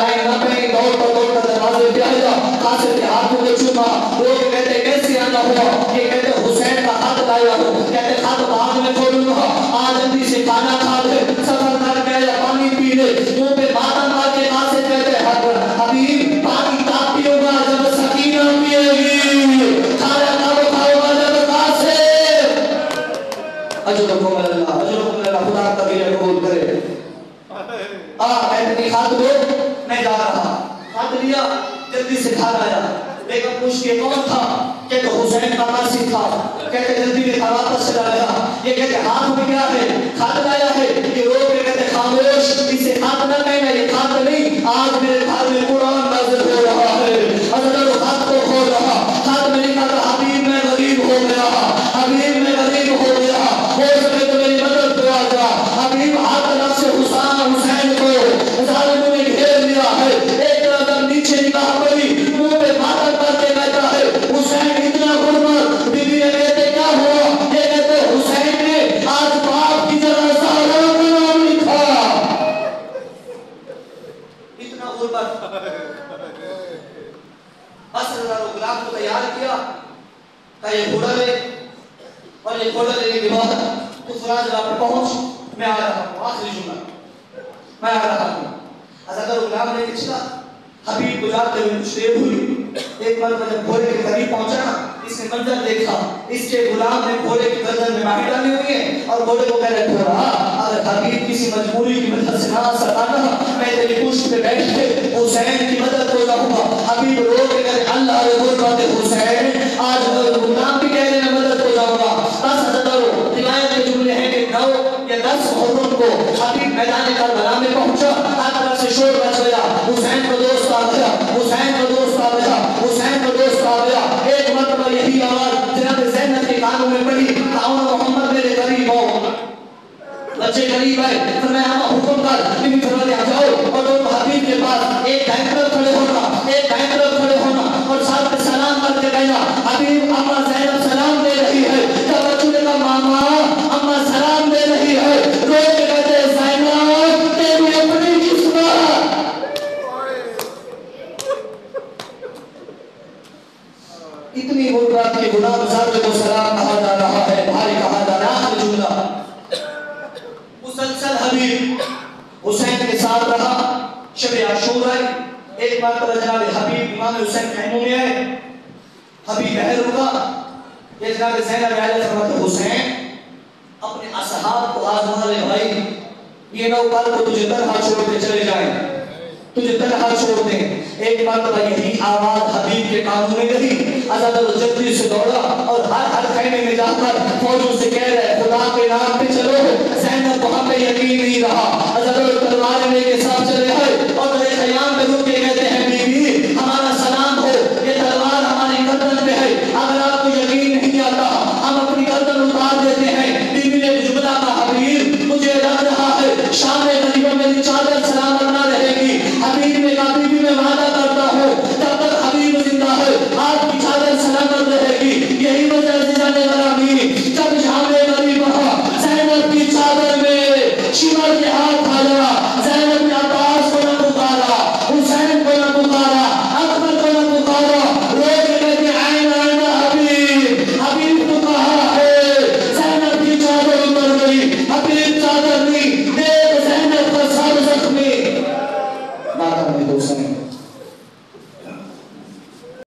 پہنی، دوڑ کر دروازے پہ آیا. قاصد کے ہاتھوں کو چوما. رو کے کہتے کیسے آنا ہوا؟ یہ کہتے حسین کا خط لایا ہوں. کہتے خط بعد میں چھوڑوں گا، آج جلدی سے کھانا کھا لے، سفر کر کے یا پانی پی لے. منہ پہ ماتم آ کے قاصد کہتے حبیب پانی تب پیوں گا جب سکینہ پیے گی، کھانا کب کھاؤ گا جب قاصد. اجرکم اللہ، اجرکم اللہ، خدا قبیلہ قبول کرے. کہتے خط دو، میں جا رہا. خط لیا، جلدی سے گھر آیا. بیگم پوچھ کے کون تھا؟ کہتے حسین کا قاصد تھا. کہتے جلدی میں واپس چلا گیا. یہ کہتے ہاتھ میں کیا ہے؟ خط لایا ہے. یہ رو کے کہتے خاموش، اسے خط نہ کہنا، یہ خط نہیں، آج میرے گھر میں قرآن نازل ہو رہا ہے. حضرت خط کو کھول رہا. خط میں لکھا تھا حبیب میں غریب ہو گیا، حبیب میں غریب ہو گیا، ہو سکے تو میری مدد کو آ جا. حبیب ہاتھ طرف سے حسین کو ظالموں نے گھیر لیا ہے. ایک طرف جب نیچے نگاہ پڑی، منہ پہ ماتم کر کے بیٹھا ہے. حسین اتنا غربت. بی بی نے کہتے کیا ہوا؟ یہ کہتے حسین نے آج باپ کی جگہ زہرا کا نام لکھا. اتنا غربت. بس غلام کو تیار کیا کہ یہ گھوڑا لے، اور یہ گھوڑا لینے کے بعد اس جگہ پر پہنچ، میں آ رہا ہوں. آخری جملہ، میں آ رہا ہوں. حضرت غلام نے چلا. حبیب گزارتے ہوئے کچھ دیر ہوئی. ایک مرتبہ جب گھوڑے کے قریب پہنچا نا، اس نے منظر دیکھا. اس کے غلام نے گھوڑے کی گردن میں باہیں ڈالی ہوئی ہیں اور گھوڑے کو کہہ رہے گھوڑا اگر حبیب کسی مجبوری کی وجہ سے نہ آ سکا نا، میں تیری پشت پہ بیٹھ کے حسین کی مدد کو جاؤں گا. حبیب رو کے کہہ رہے اللہ علیہ وسلم حسین، آج غلام بھی کہہ رہے میں مدد کو جاؤں گا. بس حضرت روایت کے جملے ہیں کہ 9 یا 10 محرم کو حبیب میدان کربلا میں پہنچا. ہر طرف سے شور مچ گیا. حسین کا دوست آ گیا، حسین کا دوست آ گیا، حسین کا دوست آ گیا. ایک مرتبہ یہی آواز جناب زینب کے کانوں میں پڑی، تعاون محمد میرے قریب ہو. بچے قریب آئے، فرمایا اما حکم کر. بیوی فرماتی آ جاؤ اور دونوں حبیب کے پاس ایک دائیں طرف کھڑے ہونا، ایک دائیں طرف کھڑے ہونا اور ساتھ میں سلام کر کے کہنا حبیب اما زینب سلام دے رہی ہے. جب بچوں نے کہا ماما اما سلام دے رہی ہے، رو کے کہتے زینب تیری اپنی قسمت. اتنی غربت کے غلام صاحب کو سلام کہا جا رہا ہے، بھائی کہا جا رہا ہے. جملہ مسلسل حبیب حسین کے ساتھ رہا. شب عاشور آئی. ایک مرتبہ جناب حبیب امام حسین خیموں میں آئے. حبیب بہر رکا. یہ جناب زینب علیہ فرماتے حسین اپنے اصحاب کو آزما لے بھائی، یہ نہ کل کو تجھے تنہا چھوڑ کے چلے جائیں، تجھے تنہا چھوڑ دیں. ایک مرتبہ یہی آواز حبیب کے کانوں میں گئی. حضرت جلدی سے دوڑا اور ہر خیمے میں جا کر فوجوں سے کہہ رہے خدا ہمارے نام پہ چلو. زینب وہاں پہ یقین نہیں رہا. حضرت تلوار لے کے ساتھ چلے گئے اور میرے خیام پہ رک کے کہتے ہیں بی بی ہمارا سلام ہو, یہ تلوار ہماری گردن پہ ہے, اگر آپ کو یقین نہیں آتا ہم اپنی گردن اتار دیتے ہیں. بی بی نے جملہ کہا حبیب مجھے لگ رہا ہے شام غریبوں میری چادر سلامت نہ رہے گی. حبیب نے کہا بی بی میں وعدہ کرتا ہوں جب تک حبیب زندہ ہے آپ کی چادر سلامت رہے گی. یہی وجہ عزیزان گرامی جب شام غریب زینب کی چادر میں شیوا کے ہاتھ آیا, زینب نے عباس کو نہ پکارا, حسین کو نہ پکارا, اکبر کو نہ پکارا, رو کے کہتے عین عین حبیب, حبیب کو کہا ہے. زینب کی چادر اتر گئی, حبیب چادر نہیں, دیکھ زینب کا سر زخمی. ماتم میں دوسرے